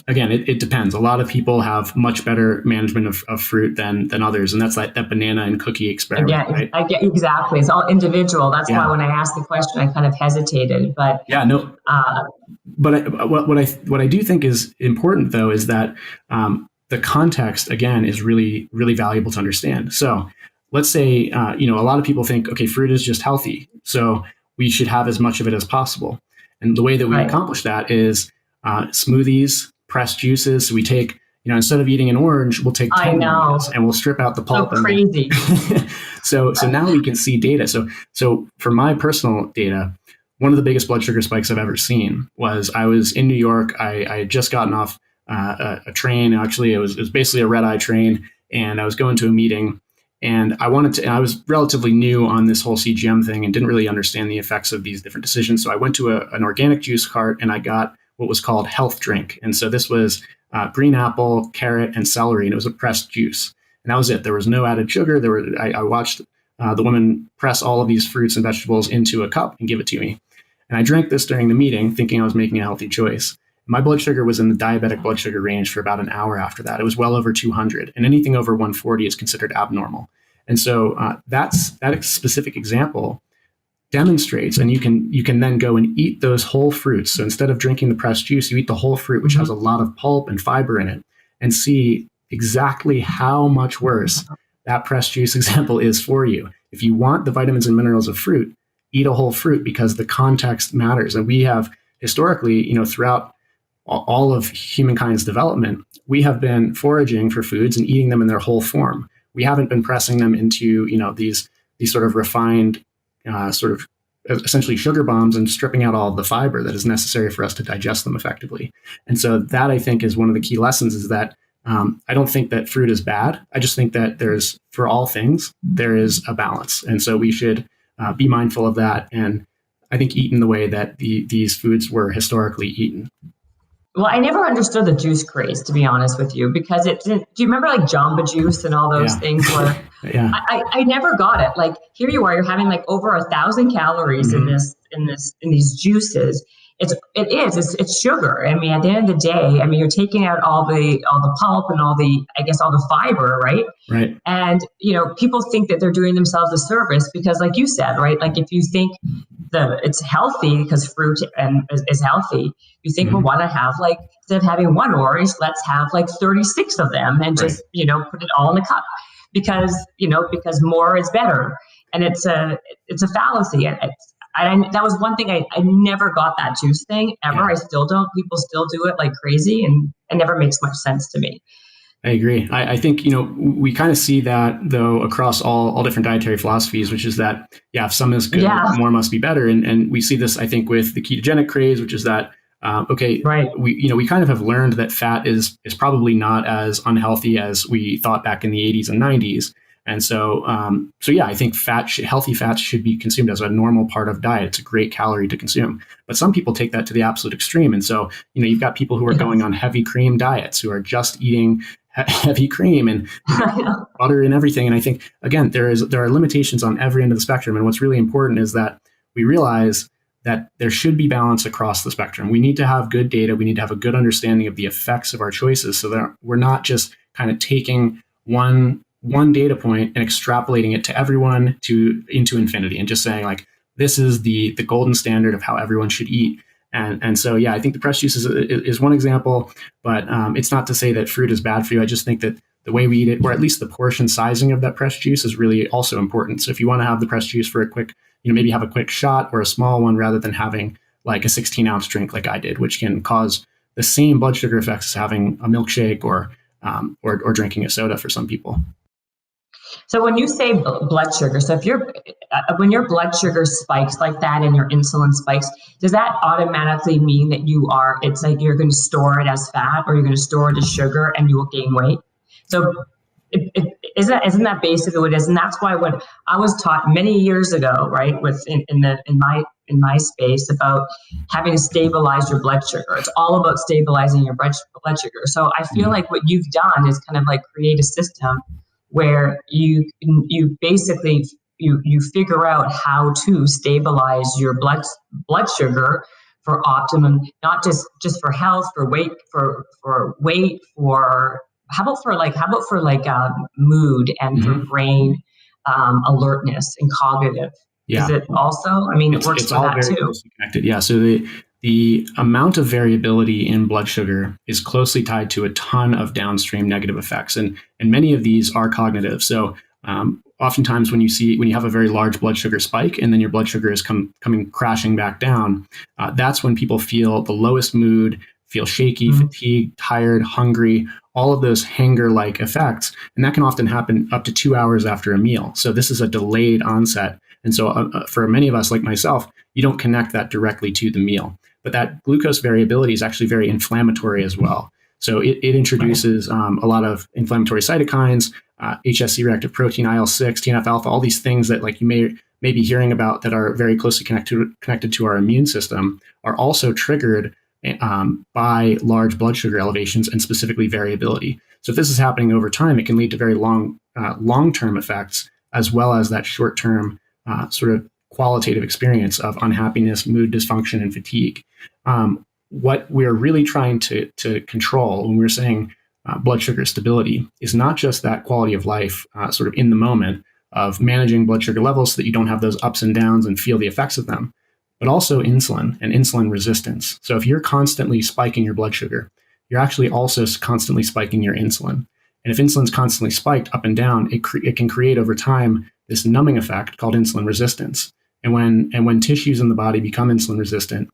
Again, it depends. A lot of people have much better management of fruit than others, and that's like that banana and cookie experiment. Yeah, right? I get exactly. It's all individual. That's why when I asked the question, I kind of hesitated. But yeah, no. But what I do think is important though is that the context again is really really valuable to understand. So let's say a lot of people think, okay, fruit is just healthy, so we should have as much of it as possible. And the way that we accomplish that is smoothies, pressed juices. So we take, instead of eating an orange, we'll take 10 oranges and we'll strip out the pulp. So crazy. So now we can see data. So for my personal data, one of the biggest blood sugar spikes I've ever seen was I was in New York. I had just gotten off a train. Actually, it was basically a red-eye train, and I was going to a meeting. And I was relatively new on this whole CGM thing and didn't really understand the effects of these different decisions. So I went to an organic juice cart and I got what was called health drink. And so this was green apple, carrot, and celery, and it was a pressed juice. And that was it. There was no added sugar. I watched the woman press all of these fruits and vegetables into a cup and give it to me. And I drank this during the meeting thinking I was making a healthy choice. My blood sugar was in the diabetic blood sugar range for about an hour after that. It was well over 200, and anything over 140 is considered abnormal. And so that specific example demonstrates, and you can then go and eat those whole fruits. So instead of drinking the pressed juice, you eat the whole fruit, which has a lot of pulp and fiber in it, and see exactly how much worse that pressed juice example is for you. If you want the vitamins and minerals of fruit, eat a whole fruit because the context matters. And we have historically, throughout all of humankind's development, we have been foraging for foods and eating them in their whole form. We haven't been pressing them into, these sort of refined, sort of essentially sugar bombs and stripping out all of the fiber that is necessary for us to digest them effectively. And so that, I think, is one of the key lessons, is that I don't think that fruit is bad. I just think that for all things, there is a balance. And so we should be mindful of that. And I think eat in the way that these foods were historically eaten. Well, I never understood the juice craze, to be honest with you, because do you remember like Jamba Juice and all those things where I never got it. Like, here you are, you're having like over 1,000 calories in these juices. It's sugar. I mean, at the end of the day, you're taking out all the pulp and all the fiber, right? Right. And, people think that they're doing themselves a service because, like you said, right? Like, if you think it's healthy because fruit is healthy, you think, well, why not have, like, instead of having one orange, let's have like 36 of them and just, put it all in a cup because more is better. And it's a fallacy. That was one thing I never got that juice thing ever. I still don't. People still do it like crazy, and it never makes much sense to me. I agree. I think, we kind of see that though across all different dietary philosophies, which is that, if some is good, more must be better. And we see this, I think, with the ketogenic craze, which is that, we kind of have learned that fat is probably not as unhealthy as we thought back in the 80s and 90s. And so I think healthy fats should be consumed as a normal part of diet. It's a great calorie to consume. But some people take that to the absolute extreme. And so, you've got people who are going on heavy cream diets, who are just eating heavy cream and butter and everything. And I think, again, there are limitations on every end of the spectrum. And what's really important is that we realize that there should be balance across the spectrum. We need to have good data. We need to have a good understanding of the effects of our choices so that we're not just kind of taking one data point and extrapolating it to everyone into infinity and just saying, like, this is the golden standard of how everyone should eat. And so, I think the pressed juice is one example, but it's not to say that fruit is bad for you. I just think that the way we eat it, or at least the portion sizing of that pressed juice, is really also important. So if you want to have the pressed juice for a quick, maybe have a quick shot or a small one rather than having like a 16-ounce drink like I did, which can cause the same blood sugar effects as having a milkshake or drinking a soda for some people. So when you say blood sugar, so when your blood sugar spikes like that and your insulin spikes, does that automatically mean that it's like you're going to store it as fat or you're going to store it as sugar and you will gain weight? So isn't that basically what it is? And that's why when I was taught many years ago, right, in my space about having to stabilize your blood sugar. It's all about stabilizing your blood sugar. So I feel like what you've done is kind of like create a system where you basically you figure out how to stabilize your blood sugar for optimum, not just for health, for weight, for weight, for how about for mood and for brain alertness and cognitive? Yeah. Is it also? I mean, it works it's for all that very too. closely connected. Yeah. So the amount of variability in blood sugar is closely tied to a ton of downstream negative effects, and many of these are cognitive. So oftentimes when you have a very large blood sugar spike and then your blood sugar is coming crashing back down, that's when people feel the lowest mood, feel shaky, fatigued, tired, hungry, all of those hanger-like effects. And that can often happen up to 2 hours after a meal. So this is a delayed onset. And so for many of us, like myself, you don't connect that directly to the meal. But that glucose variability is actually very inflammatory as well. So it introduces a lot of inflammatory cytokines, HSC reactive protein, IL-6, TNF-alpha, all these things that like you may be hearing about that are very closely connected to our immune system are also triggered by large blood sugar elevations and specifically variability. So if this is happening over time, it can lead to very long-term effects, as well as that short-term sort of qualitative experience of unhappiness, mood dysfunction, and fatigue. What we're really trying to control when we're saying blood sugar stability is not just that quality of life sort of in the moment of managing blood sugar levels so that you don't have those ups and downs and feel the effects of them, but also insulin and insulin resistance. So if you're constantly spiking your blood sugar, you're actually also constantly spiking your insulin. And if insulin's constantly spiked up and down, it can create over time this numbing effect called insulin resistance. And when tissues in the body become insulin resistant,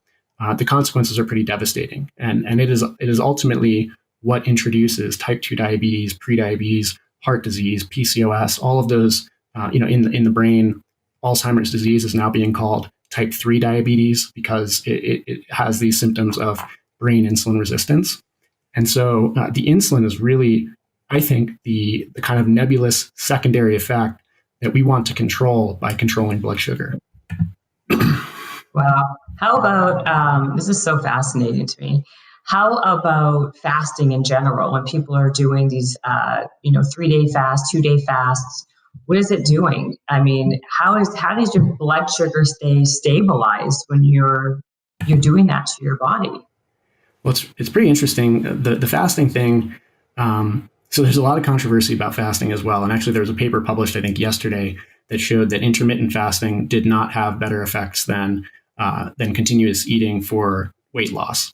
the consequences are pretty devastating. And it is ultimately what introduces type 2 diabetes, prediabetes, heart disease, PCOS, all of those, in the brain. Alzheimer's disease is now being called type 3 diabetes because it has these symptoms of brain insulin resistance. And so the insulin is really, I think, the kind of nebulous secondary effect that we want to control by controlling blood sugar. Wow. How about, this is so fascinating to me. How about fasting in general when people are doing these, 3-day fasts, 2-day fasts? What is it doing? I mean, how does your blood sugar stay stabilized when you're doing that to your body? Well, it's pretty interesting. The fasting thing. So there's a lot of controversy about fasting as well. And actually, there was a paper published, I think, yesterday that showed that intermittent fasting did not have better effects than continuous eating for weight loss.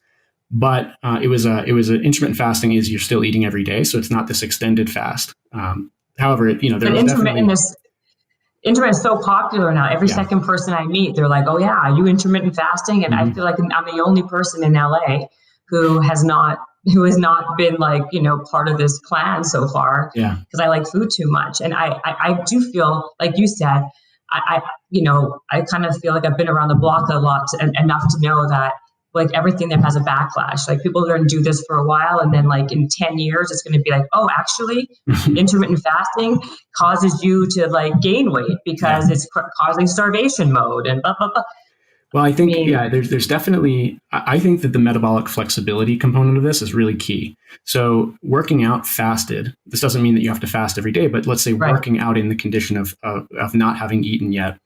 But it was an intermittent fasting is you're still eating every day, so it's not this extended fast. However, there was intermittent is so popular now. Every second person I meet, they're like, "Oh yeah, are you intermittent fasting?" And I feel like I'm the only person in LA who has not been part of this plan so far. Yeah. Because I like food too much, and I do feel like you said, I kind of feel like I've been around the block a lot enough to know that like everything that has a backlash, like people are going to do this for a while, and then like in 10 years, it's going to be like, oh, actually, intermittent fasting causes you to like gain weight because it's causing starvation mode and blah, blah, blah. Well, I think, there's definitely, I think that the metabolic flexibility component of this is really key. So working out fasted, this doesn't mean that you have to fast every day, but let's say working out in the condition of not having eaten yet,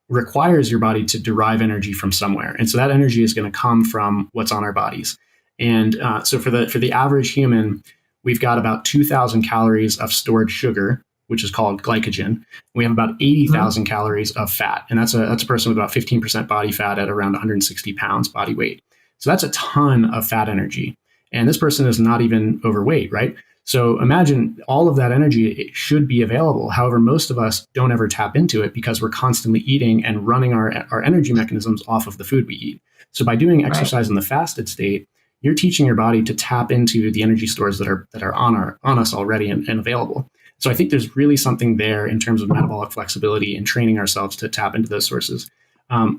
requires your body to derive energy from somewhere. And so that energy is going to come from what's on our bodies. And so for the average human, we've got about 2,000 calories of stored sugar, which is called glycogen. We have about 80,000 calories of fat. And that's a person with about 15% body fat at around 160 pounds body weight. So that's a ton of fat energy. And this person is not even overweight, right? So imagine all of that energy should be available. However, most of us don't ever tap into it because we're constantly eating and running our energy mechanisms off of the food we eat. So by doing exercise in the fasted state, you're teaching your body to tap into the energy stores that are on us already and available. So I think there's really something there in terms of metabolic flexibility and training ourselves to tap into those sources.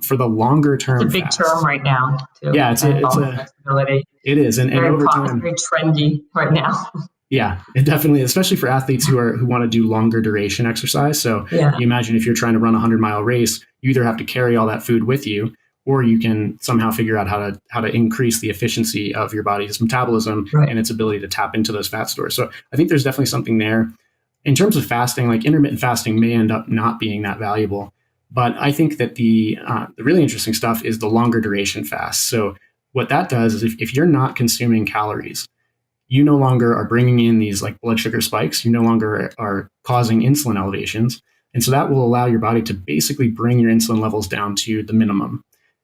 For the longer term, it's a big term right now. Too. Yeah, it's flexibility. It is, and over time, it's very trendy right now. Yeah, it definitely, especially for athletes who want to do longer duration exercise. So you imagine if you're trying to run a 100-mile race, you either have to carry all that food with you, or you can somehow figure out how to increase the efficiency of your body's metabolism and its ability to tap into those fat stores. So I think there's definitely something there. In terms of fasting, like intermittent fasting may end up not being that valuable. But I think that the really interesting stuff is the longer duration fast. So what that does is if you're not consuming calories, you no longer are bringing in these like blood sugar spikes. You no longer are causing insulin elevations. And so that will allow your body to basically bring your insulin levels down to the minimum.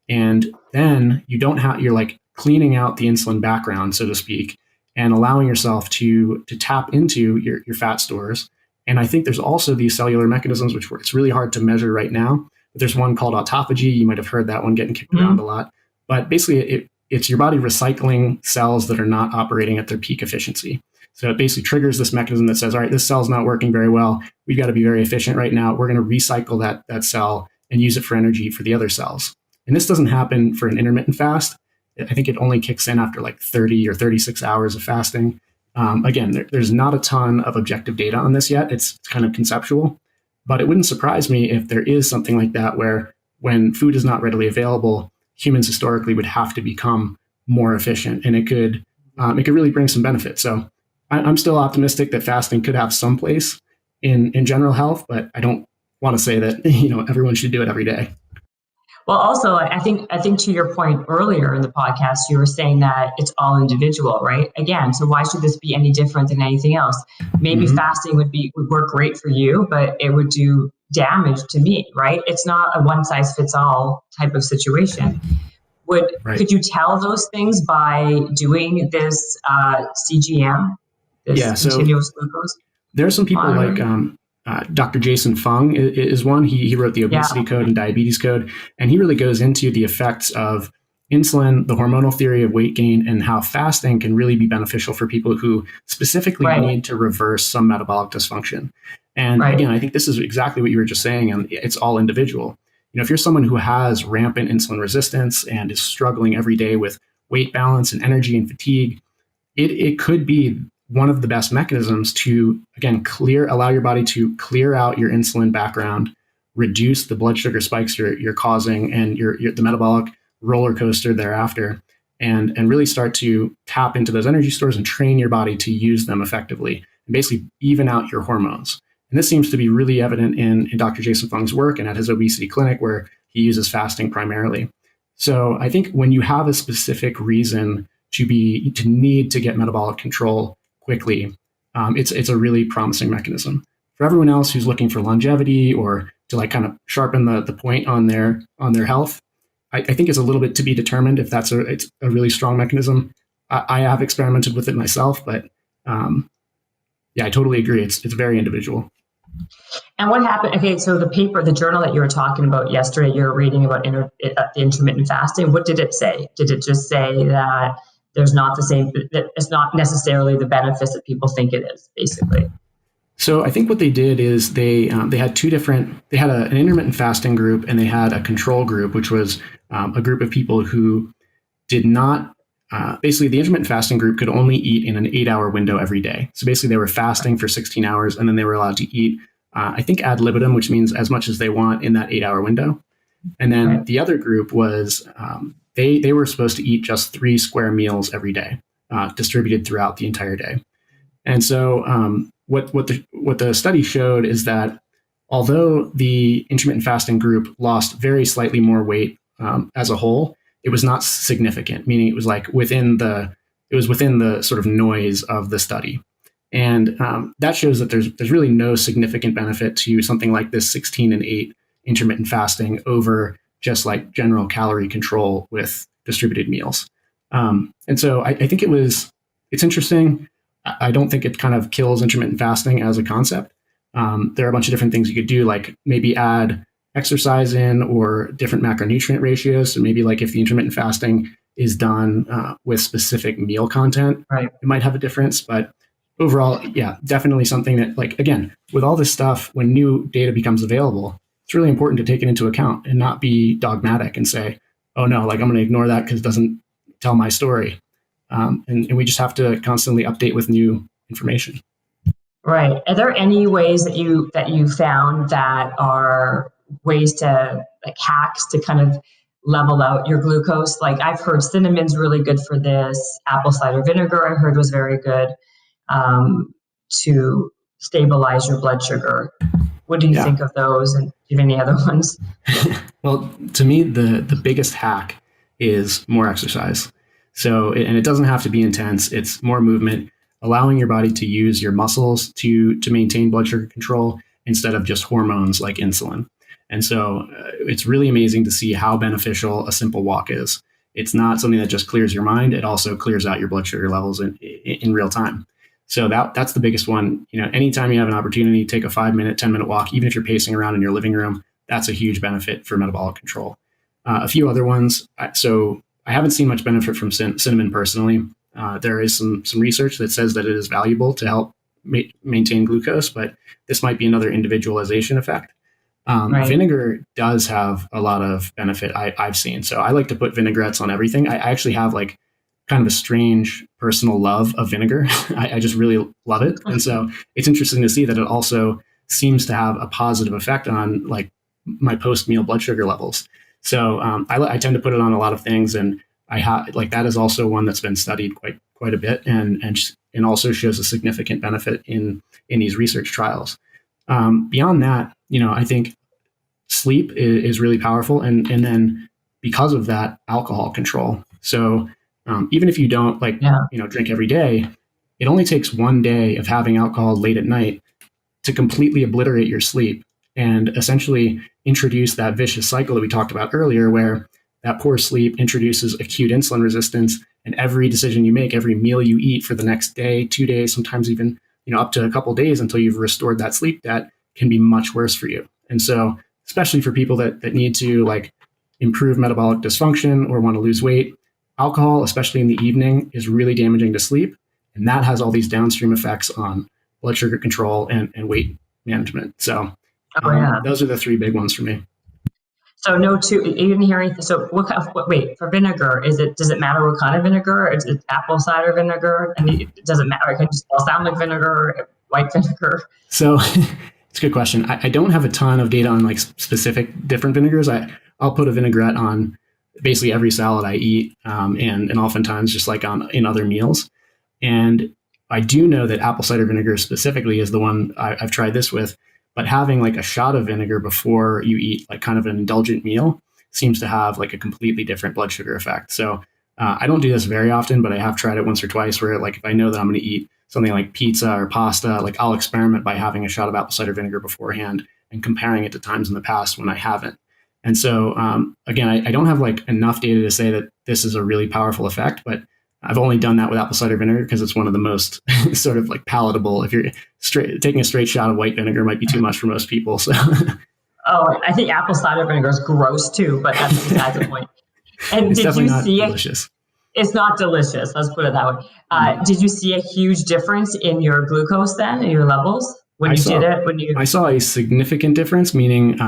And then you're like cleaning out the insulin background, so to speak, and allowing yourself to tap into your fat stores. And I think there's also these cellular mechanisms, which it's really hard to measure right now. But there's one called autophagy. You might have heard that one getting kicked around a lot. But basically, it's your body recycling cells that are not operating at their peak efficiency. So it basically triggers this mechanism that says, all right, this cell's not working very well. We've got to be very efficient right now. We're going to recycle that cell and use it for energy for the other cells. And this doesn't happen for an intermittent fast. I think it only kicks in after like 30 or 36 hours of fasting. Again, there's not a ton of objective data on this yet. It's kind of conceptual, but it wouldn't surprise me if there is something like that where when food is not readily available, humans historically would have to become more efficient, and it could really bring some benefit. So I'm still optimistic that fasting could have some place in general health, but I don't want to say that everyone should do it every day. Well, also, I think to your point earlier in the podcast, you were saying that it's all individual, right? Again, so why should this be any different than anything else? Maybe fasting would work great for you, but it would do damage to me, right? It's not a one size fits all type of situation. Could you tell those things by doing this CGM, this continuous glucose? There are some people monitoring? Dr. Jason Fung is one. He wrote the obesity code and diabetes code, and he really goes into the effects of insulin, the hormonal theory of weight gain, and how fasting can really be beneficial for people who specifically need to reverse some metabolic dysfunction. And again, I think this is exactly what you were just saying, and it's all individual. If you're someone who has rampant insulin resistance and is struggling every day with weight balance and energy and fatigue, it could be one of the best mechanisms to, again, allow your body to clear out your insulin background, reduce the blood sugar spikes you're causing and the metabolic roller coaster thereafter, and really start to tap into those energy stores and train your body to use them effectively and basically even out your hormones. And this seems to be really evident in Dr. Jason Fung's work and at his obesity clinic, where he uses fasting primarily. So I think when you have a specific reason to need to get metabolic control quickly, it's a really promising mechanism. For everyone else who's looking for longevity or to like kind of sharpen the point on their health, I think it's a little bit to be determined if it's a really strong mechanism. I have experimented with it myself, but I totally agree. It's very individual. And what happened? Okay, so the journal that you were talking about yesterday, you were reading about the intermittent fasting. What did it say? Did it just say that there's not that it's not necessarily the benefits that people think it is, basically? So I think what they did is they had an intermittent fasting group and they had a control group, which was a group of people who did not. Basically, the intermittent fasting group could only eat in an 8-hour window every day. So basically, they were fasting for 16 hours, and then they were allowed to eat, I think, ad libitum, which means as much as they want in that 8-hour window. And then the other group was they were supposed to eat just 3 square meals every day, distributed throughout the entire day. And so what the study showed is that although the intermittent fasting group lost very slightly more weight as a whole, it was not significant, meaning it was like within the sort of noise of the study. And that shows that there's really no significant benefit to something like this 16 and 8 intermittent fasting over just like general calorie control with distributed meals. And so I think it's interesting. I don't think it kind of kills intermittent fasting as a concept. There are a bunch of different things you could do, like maybe add exercise in or different macronutrient ratios. So maybe like if the intermittent fasting is done with specific meal content, it might have a difference. But overall, definitely something that, like, again, with all this stuff, when new data becomes available, it's really important to take it into account and not be dogmatic and say, oh no, like I'm going to ignore that because it doesn't tell my story. And we just have to constantly update with new information. Right. Are there any ways that you found that are ways to, like, hacks to kind of level out your glucose? Like, I've heard cinnamon's really good for this. Apple cider vinegar I heard was very good to stabilize your blood sugar. What do you think of those? And do you have any other ones? Well, to me, the biggest hack is more exercise. So, and it doesn't have to be intense. It's more movement, allowing your body to use your muscles to maintain blood sugar control instead of just hormones like insulin. And so it's really amazing to see how beneficial a simple walk is. It's not something that just clears your mind. It also clears out your blood sugar levels in real time. So that's the biggest one. Anytime you have an opportunity, take a 5-minute, 10-minute walk, even if you're pacing around in your living room, that's a huge benefit for metabolic control. A few other ones. So I haven't seen much benefit from cinnamon personally. There is some research that says that it is valuable to help maintain glucose, but this might be another individualization effect. Right. Vinegar does have a lot of benefit I've seen. So I like to put vinaigrettes on everything. I actually have like kind of a strange personal love of vinegar. I just really love it. And so it's interesting to see that it also seems to have a positive effect on like my post-meal blood sugar levels. So I tend to put it on a lot of things, and I have like that is also one that's been studied quite a bit, and also shows a significant benefit in these research trials. Beyond that, I think sleep is really powerful, and then because of that, alcohol control. So even if you don't drink every day, it only takes one day of having alcohol late at night to completely obliterate your sleep and essentially introduce that vicious cycle that we talked about earlier, where that poor sleep introduces acute insulin resistance, and every decision you make, every meal you eat for the next day, 2 days, sometimes even up to a couple of days until you've restored that sleep debt, can be much worse for you. And so, especially for people that need to like improve metabolic dysfunction or want to lose weight, alcohol, especially in the evening, is really damaging to sleep, and that has all these downstream effects on blood sugar control and weight management. So those are the three big ones for me. So you didn't hear anything. So for vinegar, does it matter what kind of vinegar? Is it apple cider vinegar? I mean, does it matter? Can it all sound like vinegar, white vinegar? So it's a good question. I don't have a ton of data on like specific different vinegars. I'll put a vinaigrette on basically every salad I eat, and oftentimes just like in other meals. And I do know that apple cider vinegar specifically is the one I've tried this with. But having like a shot of vinegar before you eat like kind of an indulgent meal seems to have like a completely different blood sugar effect. So I don't do this very often, but I have tried it once or twice where like if I know that I'm going to eat something like pizza or pasta, like I'll experiment by having a shot of apple cider vinegar beforehand and comparing it to times in the past when I haven't. And so again, I don't have like enough data to say that this is a really powerful effect, but I've only done that with apple cider vinegar because it's one of the most sort of like palatable. If you're taking a straight shot of white vinegar might be too much for most people. So, I think apple cider vinegar is gross too, but that's besides the point. And it's definitely not delicious. It's not delicious. Let's put it that way. Did you see a huge difference in your glucose then, in your levels when you did it? I saw a significant difference, meaning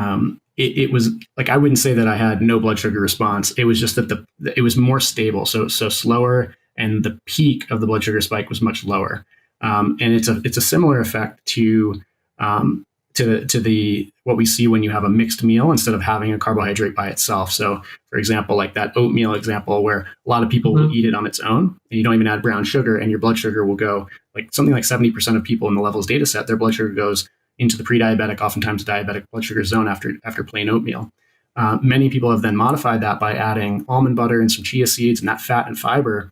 it was like I wouldn't say that I had no blood sugar response. It was just that it was more stable, so slower. And the peak of the blood sugar spike was much lower, and it's a similar effect to what we see when you have a mixed meal instead of having a carbohydrate by itself. So, for example, like that oatmeal example, where a lot of people will eat it on its own, and you don't even add brown sugar, and your blood sugar will go like something like 70% of people in the Levels data set, their blood sugar goes into the pre-diabetic, oftentimes diabetic blood sugar zone after plain oatmeal. Many people have then modified that by adding almond butter and some chia seeds, and that fat and fiber.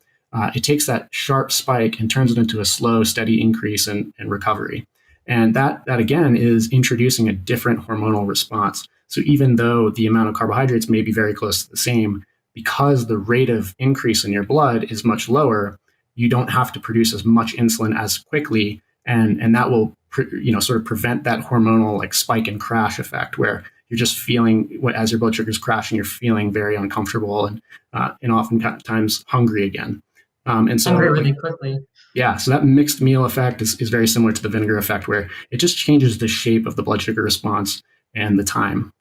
It takes that sharp spike and turns it into a slow, steady increase in recovery. And that again is introducing a different hormonal response. So even though the amount of carbohydrates may be very close to the same, because the rate of increase in your blood is much lower, you don't have to produce as much insulin as quickly. And that will sort of prevent that hormonal like spike and crash effect where you're just feeling as your blood sugar is crashing, you're feeling very uncomfortable and oftentimes hungry again. And so really quickly. Yeah. So that mixed meal effect is very similar to the vinegar effect, where it just changes the shape of the blood sugar response and the time.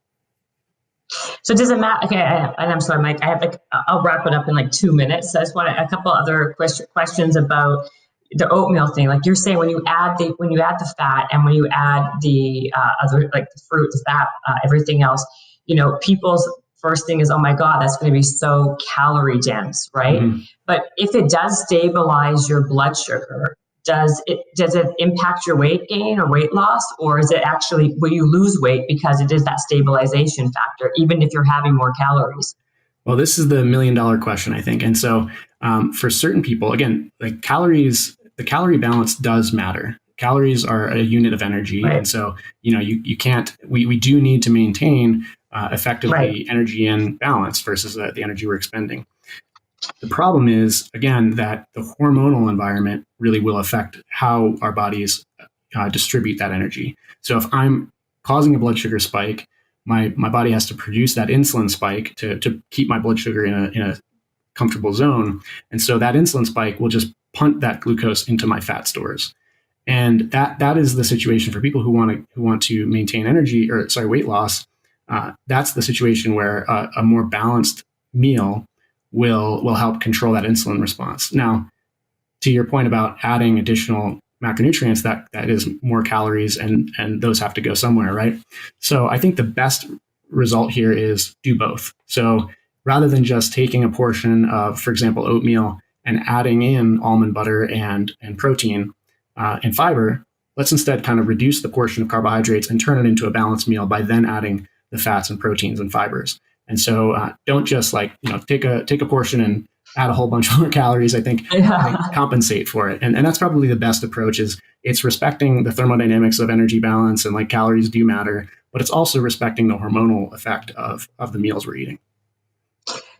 So does it matter? Okay. And I'm sorry, Mike, I'll wrap it up in like 2 minutes. I just want a couple other questions about the oatmeal thing. Like you're saying, when you add the fat and when you add the other, like the fruit, the fat, everything else, people's first thing is, oh my God, that's going to be so calorie dense, right? Mm-hmm. But if it does stabilize your blood sugar, does it impact your weight gain or weight loss, or is it actually will you lose weight because it is that stabilization factor, even if you're having more calories? Well, this is the $1 million question, I think. And so for certain people, again, like calories, the calorie balance does matter. Calories are a unit of energy. Right. And so, you can't, we do need to maintain effectively energy in balance versus the energy we're expending. The problem is, again, that the hormonal environment really will affect how our bodies distribute that energy. So if I'm causing a blood sugar spike, my body has to produce that insulin spike to keep my blood sugar in a comfortable zone. And so that insulin spike will just punt that glucose into my fat stores. And that is the situation for people who want to maintain weight loss. That's the situation where a more balanced meal will help control that insulin response. Now, to your point about adding additional macronutrients, that is more calories, and those have to go somewhere, right? So I think the best result here is do both. So rather than just taking a portion of, for example, oatmeal and adding in almond butter and protein and fiber, let's instead kind of reduce the portion of carbohydrates and turn it into a balanced meal by then adding the fats and proteins and fibers. And so don't just take a portion and add a whole bunch more calories. I think compensate for it. And that's probably the best approach. Is it's respecting the thermodynamics of energy balance, and like calories do matter, but it's also respecting the hormonal effect of the meals we're eating.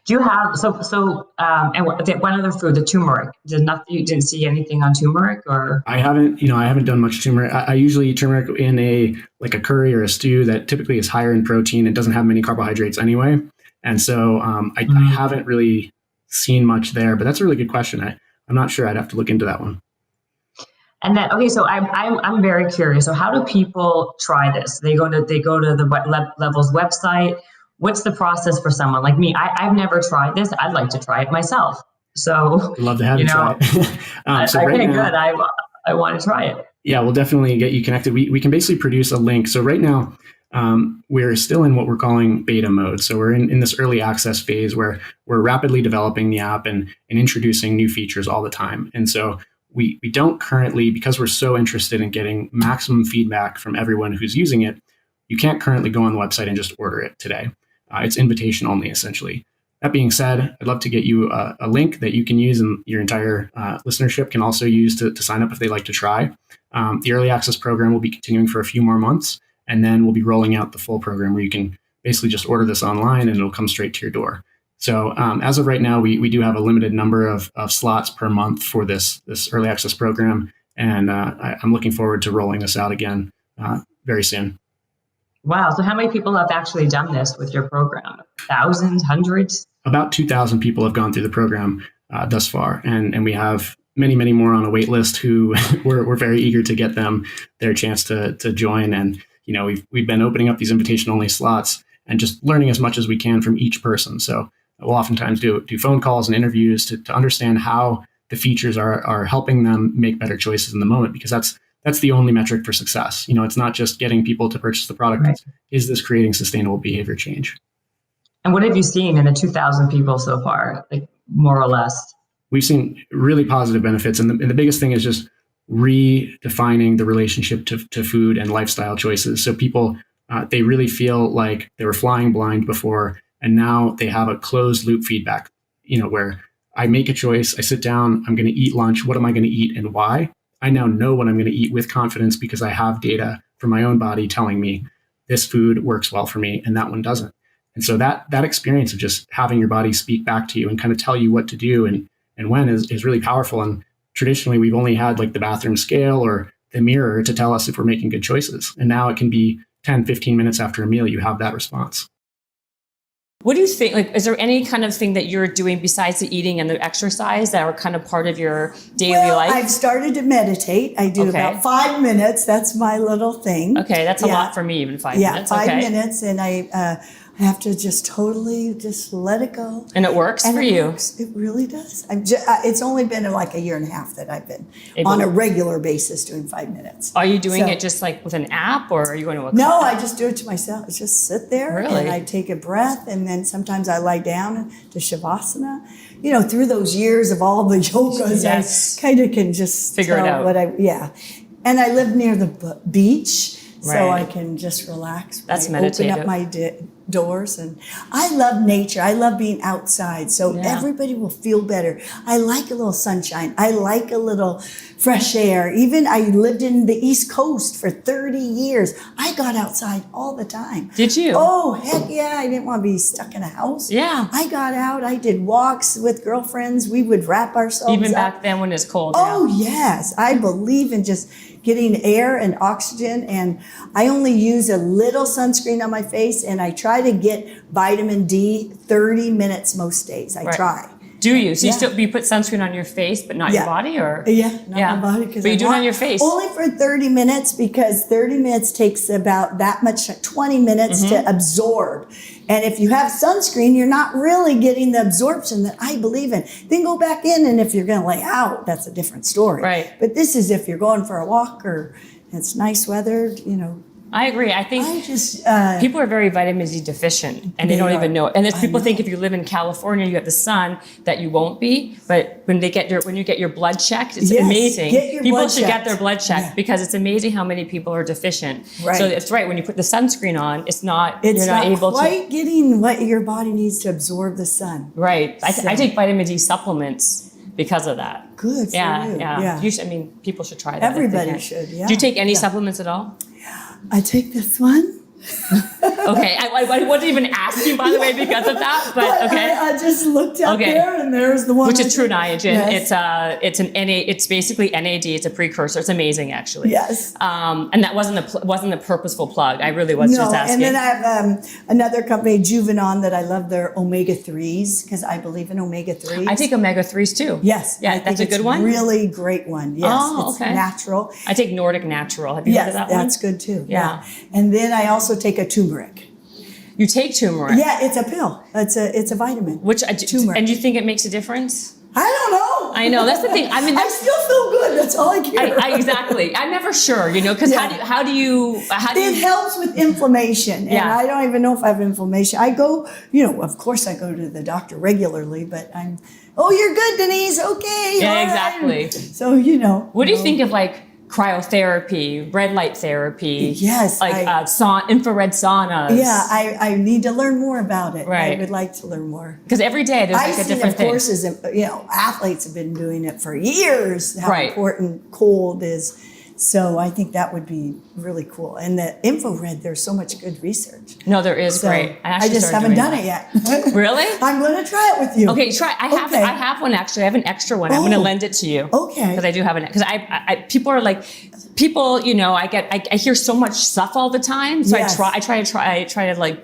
Do you have and one other food, the turmeric? You didn't see anything on turmeric, or? I haven't done much turmeric. I usually eat turmeric in a curry or a stew that typically is higher in protein and doesn't have many carbohydrates anyway. And so I haven't really seen much there, but that's a really good question. I'm not sure. I'd have to look into that one. And then, okay, so I'm very curious. So how do people try this? They go to the Levels website. What's the process for someone like me? I've never tried this. I'd like to try it myself. So love to have you try it. Good. I want to try it. Yeah, we'll definitely get you connected. We can basically produce a link. So right now, we're still in what we're calling beta mode. So we're in this early access phase where we're rapidly developing the app and introducing new features all the time. And so we don't currently, because we're so interested in getting maximum feedback from everyone who's using it, you can't currently go on the website and just order it today. It's invitation only, essentially. That being said, I'd love to get you a link that you can use, and your entire listenership can also use to sign up if they'd like to try. The early access program will be continuing for a few more months, and then we'll be rolling out the full program where you can basically just order this online and it'll come straight to your door. So as of right now, we do have a limited number of slots per month for this early access program, and I'm looking forward to rolling this out again very soon. Wow. So how many people have actually done this with your program? Thousands, hundreds? About 2,000 people have gone through the program thus far. And we have many, many more on a wait list who we're very eager to get them their chance to join. And, we've been opening up these invitation only slots and just learning as much as we can from each person. So we'll oftentimes do phone calls and interviews to understand how the features are helping them make better choices in the moment, because that's the only metric for success. It's not just getting people to purchase the product. Right. Is this creating sustainable behavior change? And what have you seen in the 2,000 people so far, like more or less? We've seen really positive benefits. And the biggest thing is just redefining the relationship to food and lifestyle choices. So people, they really feel like they were flying blind before, and now they have a closed loop feedback, where I make a choice, I sit down, I'm going to eat lunch. What am I going to eat and why? I now know what I'm going to eat with confidence because I have data from my own body telling me this food works well for me and that one doesn't. And so that experience of just having your body speak back to you and kind of tell you what to do and when is really powerful. And traditionally, we've only had like the bathroom scale or the mirror to tell us if we're making good choices. And now it can be 10, 15 minutes after a meal, you have that response. What do you think? Like, is there any kind of thing that you're doing besides the eating and the exercise that are kind of part of your daily life? I've started to meditate. I do about 5 minutes. That's my little thing. Okay, that's a lot for me, even 5 minutes. Yeah, 5 minutes. And I have to just totally just let it go. And it works for you. Works. It really does. It's only been like a year and a half that I've been on a regular basis doing 5 minutes. Are you doing it just like with an app, or are you going to a No, class? I just do it to myself. I just sit there Really? and I take a breath, and then sometimes I lie down to Shavasana. Through those years of all the yogas, Yes. I kind of can just Figure it out. And I live near the beach, so Right. I can just relax. That's I open up meditative. my doors, and I love nature. I love being outside, so everybody will feel better. I like a little sunshine. I like a little fresh air. Even I lived in the East Coast for 30 years. I got outside all the time. Did you? Oh, heck yeah. I didn't want to be stuck in a house. Yeah. I got out. I did walks with girlfriends. We would wrap ourselves Even up. back then when it's cold. Oh, yes. I believe in just getting air and oxygen. And I only use a little sunscreen on my face, and I try to get vitamin D 30 minutes most days. I try. Do you? So you put sunscreen on your face, but not your body, or? Yeah, not my body. But you do it on your face. Only for 30 minutes, because 30 minutes takes about that much, 20 minutes to absorb. And if you have sunscreen, you're not really getting the absorption that I believe in. Then go back in, and if you're going to lay out, that's a different story. Right. But this is if you're going for a walk or it's nice weather, I agree. I think people are very vitamin D deficient, and they don't even know it. And people think if you live in California, you have the sun, that you won't be. But when you get your blood checked, it's amazing. People should get their blood checked, because it's amazing how many people are deficient. Right. So it's right, when you put the sunscreen on, you're not able quite getting what your body needs to absorb the sun. Right. I take vitamin D supplements because of that. Good for you. Yeah. People should try that. Everybody should. Yeah. Do you take any supplements at all? I take this one. Okay, I wasn't even asking, by the way, because of that, but okay. I just looked up there, and there's the one. Which is True Niagen. Yes. It's basically NAD. It's a precursor. It's amazing, actually. Yes. And that wasn't a purposeful plug. I really was just asking. And then I have another company, Juvenon, that I love their omega-3s, because I believe in omega-3s. I take omega-3s too. Yes. Yeah, that's a good one? Really great one. Yes. Oh, it's okay. natural. I take Nordic Natural. Have you heard of that one? That's good too. Yeah. And then I also take a turmeric. You take turmeric? Yeah, it's a pill. It's a vitamin. Turmeric. And do you think it makes a difference? I don't know. I know, that's the thing. I mean, I still feel good. That's all I care. Exactly. I'm never sure, because how do you? It helps with inflammation, and I don't even know if I have inflammation. I go, of course, I go to the doctor regularly, but you're good, Denise. Okay. Yeah, exactly. So What do you think of cryotherapy, red light therapy? Yes, infrared saunas. Yeah, I need to learn more about it. Right. I would like to learn more. Because every day there's a different thing. Courses, athletes have been doing it for years, how important cold is. So I think that would be really cool. And the infrared, there's so much good research. No, there is great. I just haven't done it yet. Really? I'm going to try it with you. Okay, try. I have one actually. I have an extra one. I'm going to lend it to you. Okay. Because I do have because people are like, I hear so much stuff all the time. So Yes. I try to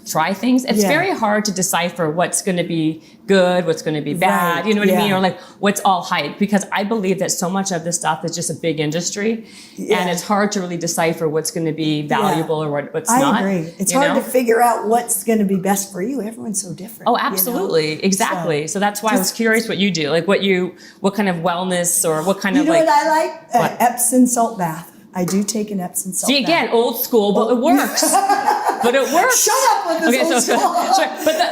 try things. It's very hard to decipher what's going to be good, what's going to be bad. Right. You know what I mean? Or what's all hype, because I believe that so much of this stuff is just a big industry, and it's hard to really decipher what's going to be valuable or what's not. I agree. It's hard to figure out what's going to be best for you. Everyone's so different. Oh, absolutely. Exactly. So that's why I was curious what you do, what kind of wellness, or what kind of what I like? Epsom salt bath. I do take an Epsom salt bath. See, again, old school, but it works. But it works. Shut up with this old school. But the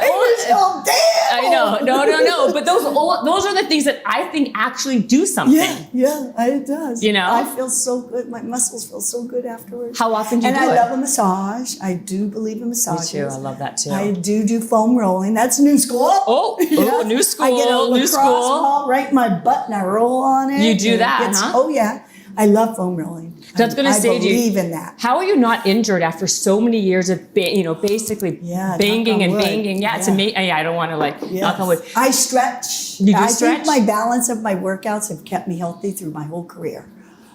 old, damn. I know. No. But those are the things that I think actually do something. Yeah, it does. I feel so good. My muscles feel so good afterwards. How often do you do it? And I love a massage. I do believe in massages. Me too. I love that too. I do foam rolling. That's new school. New school. I get a lacrosse ball right in my butt and I roll on it. You do that, huh? Oh, yeah. I love foam rolling. I was going to say, I believe in that. How are you not injured after so many years of, basically banging and banging? Yeah, it's amazing. I don't want to knock on wood. I stretch. You do I stretch? think my balance of my workouts have kept me healthy through my whole career.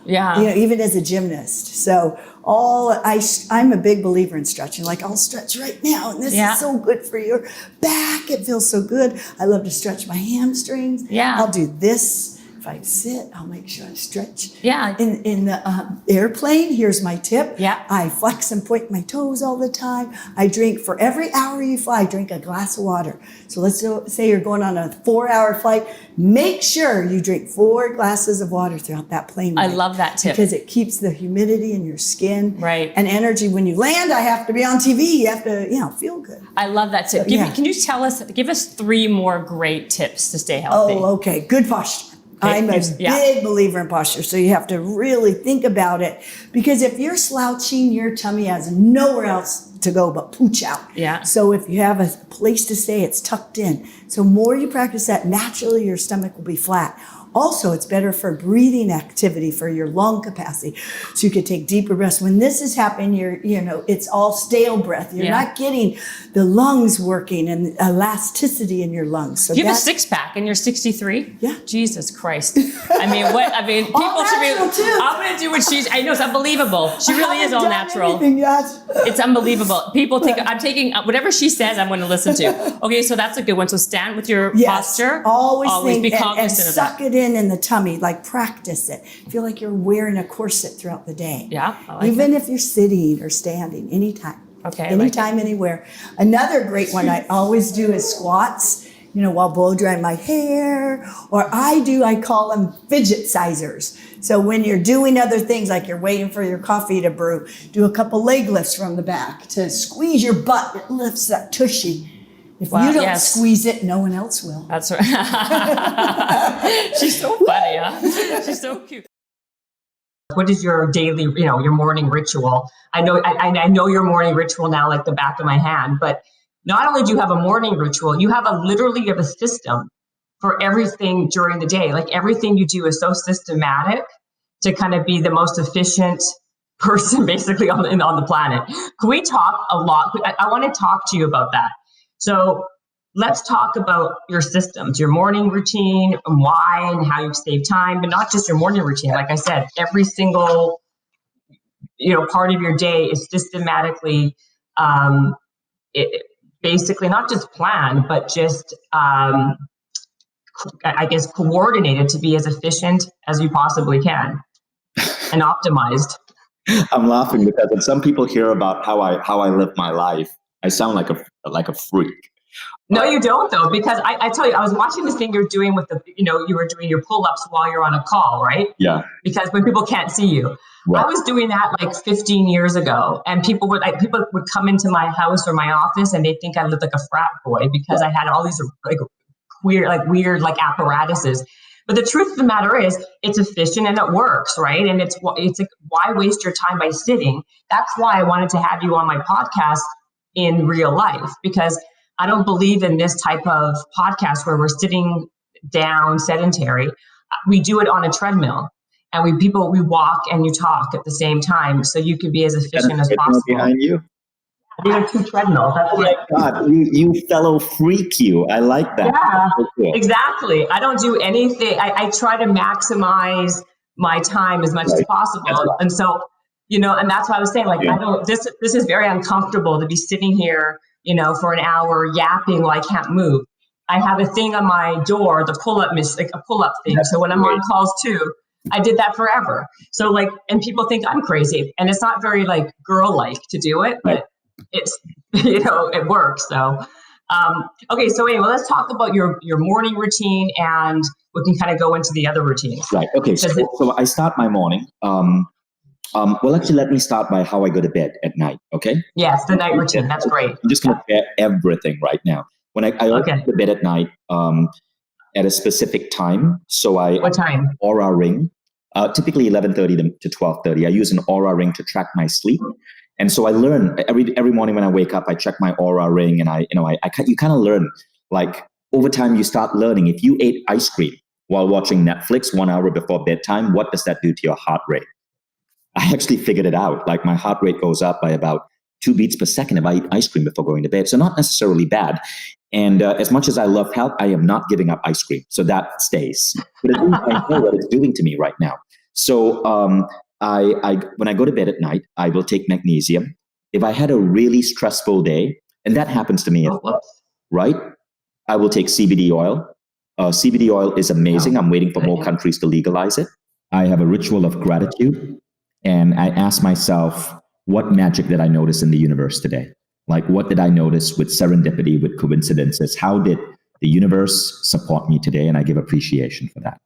Yeah. Even as a gymnast. So I'm a big believer in stretching. I'll stretch right now, and this is so good for your back. It feels so good. I love to stretch my hamstrings. Yeah. I'll do this If I sit, I'll make sure I stretch. Yeah. In the airplane, here's my tip. Yeah. I flex and point my toes all the time. I drink, for every hour you fly, drink a glass of water. So let's say you're going on a 4-hour flight. Make sure you drink 4 glasses of water throughout that plane ride. I love that tip. Because it keeps the humidity in your skin. Right. And energy. When you land, I have to be on TV. You have to, feel good. I love that tip. So, Can you give us 3 more great tips to stay healthy? Oh, okay. Good posture. I'm a big believer in posture, so you have to really think about it. Because if you're slouching, your tummy has nowhere else to go but pooch out. Yeah. So if you have a place to stay, it's tucked in. So more you practice that, naturally your stomach will be flat. Also, it's better for breathing activity, for your lung capacity. So you could take deeper breaths. When this is happening, it's all stale breath. You're not getting the lungs working and elasticity in your lungs. So you have a 6-pack and you're 63? Yeah. Jesus Christ. I mean, people should be, too. I'm going to do what I know it's unbelievable. She really is all natural. It's unbelievable. I'm taking whatever she says, I'm going to listen to. Okay, so that's a good one. So stand with your posture. Always be think cognizant and of that. suck it in the tummy, like practice it. Feel like you're wearing a corset throughout the day. Yeah, I like Even if you're sitting or standing, anytime. Okay. Anytime, anywhere. Another great one I always do is squats, while blow drying my hair. Or I call them fidget sizers. So when you're doing other things, like you're waiting for your coffee to brew, do a couple leg lifts from the back to squeeze your butt. It lifts that tushy. If you don't squeeze it, no one else will. That's right. She's so funny, huh? She's so cute. What is your daily, your morning ritual? I know your morning ritual now like the back of my hand, but not only do you have a morning ritual, you have a system for everything during the day. Like everything you do is so systematic to kind of be the most efficient person basically on the planet. Can we talk a lot? I want to talk to you about that. So let's talk about your systems, your morning routine, and why and how you save time, but not just your morning routine. Like I said, every single, part of your day is systematically, basically not just planned, but just, coordinated to be as efficient as you possibly can and optimized. I'm laughing because when some people hear about how I live my life, I sound like a freak. No, you don't though, because I tell you, I was watching this thing you're doing with you were doing your pull-ups while you're on a call, right? Yeah. Because when people can't see you, right. I was doing that like 15 years ago, and people would come into my house or my office and they think I lived like a frat boy because I had all these weird apparatuses. But the truth of the matter is, it's efficient and it works, right? And it's like, why waste your time by sitting? That's why I wanted to have you on my podcast in real life, because I don't believe in this type of podcast where we're sitting down sedentary. We do it on a treadmill, and we walk and you talk at the same time, so you can be as efficient as possible. Behind you. These are 2 treadmills. That's oh my God, you fellow freak, you. I like that. Yeah, cool. Exactly. I don't do anything. I try to maximize my time as much as possible. Right. And so, and that's why I was saying, this is very uncomfortable to be sitting here, for an hour yapping while I can't move. I have a thing on my door, the pull-up thing. So when I'm on calls too, I did that forever. So and people think I'm crazy, and it's not very girl-like to do it, but it's, it works. So, okay. So anyway, let's talk about your morning routine, and we can kind of go into the other routines. Right. Okay. So I start my morning. Well, actually, let me start by how I go to bed at night. Okay. Yes, the night routine. That's great. I'm just going to share everything right now. When I go to bed at night, at a specific time. So what time? Aura ring. Typically 11:30 to 12:30. I use an Aura ring to track my sleep. And so I learn every morning when I wake up, I check my Aura ring, and you kind of learn, over time you start learning. If you ate ice cream while watching Netflix 1 hour before bedtime, what does that do to your heart rate? I actually figured it out. My heart rate goes up by about 2 beats per second if I eat ice cream before going to bed. So not necessarily bad. And as much as I love health, I am not giving up ice cream. So that stays. But I know what it's doing to me right now. So when I go to bed at night, I will take magnesium. If I had a really stressful day, and that happens to me, right? I will take CBD oil. CBD oil is amazing. I'm waiting for more countries to legalize it. I have a ritual of gratitude, and I ask myself, what magic did I notice in the universe today? Like, what did I notice with serendipity, with coincidences? How did the universe support me today? And I give appreciation for that.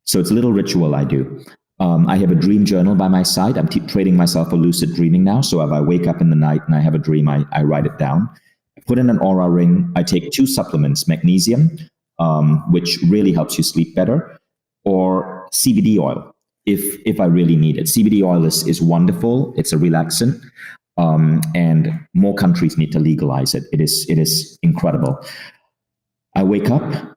So it's a little ritual I do. I have a dream journal by my side. I'm training myself for lucid dreaming now. So if I wake up in the night and I have a dream, I write it down. I put in an aura ring. I take 2 supplements, magnesium, which really helps you sleep better, or CBD oil, if I really need it. CBD oil is wonderful. It's a relaxant, and more countries need to legalize it. It is incredible. I wake up,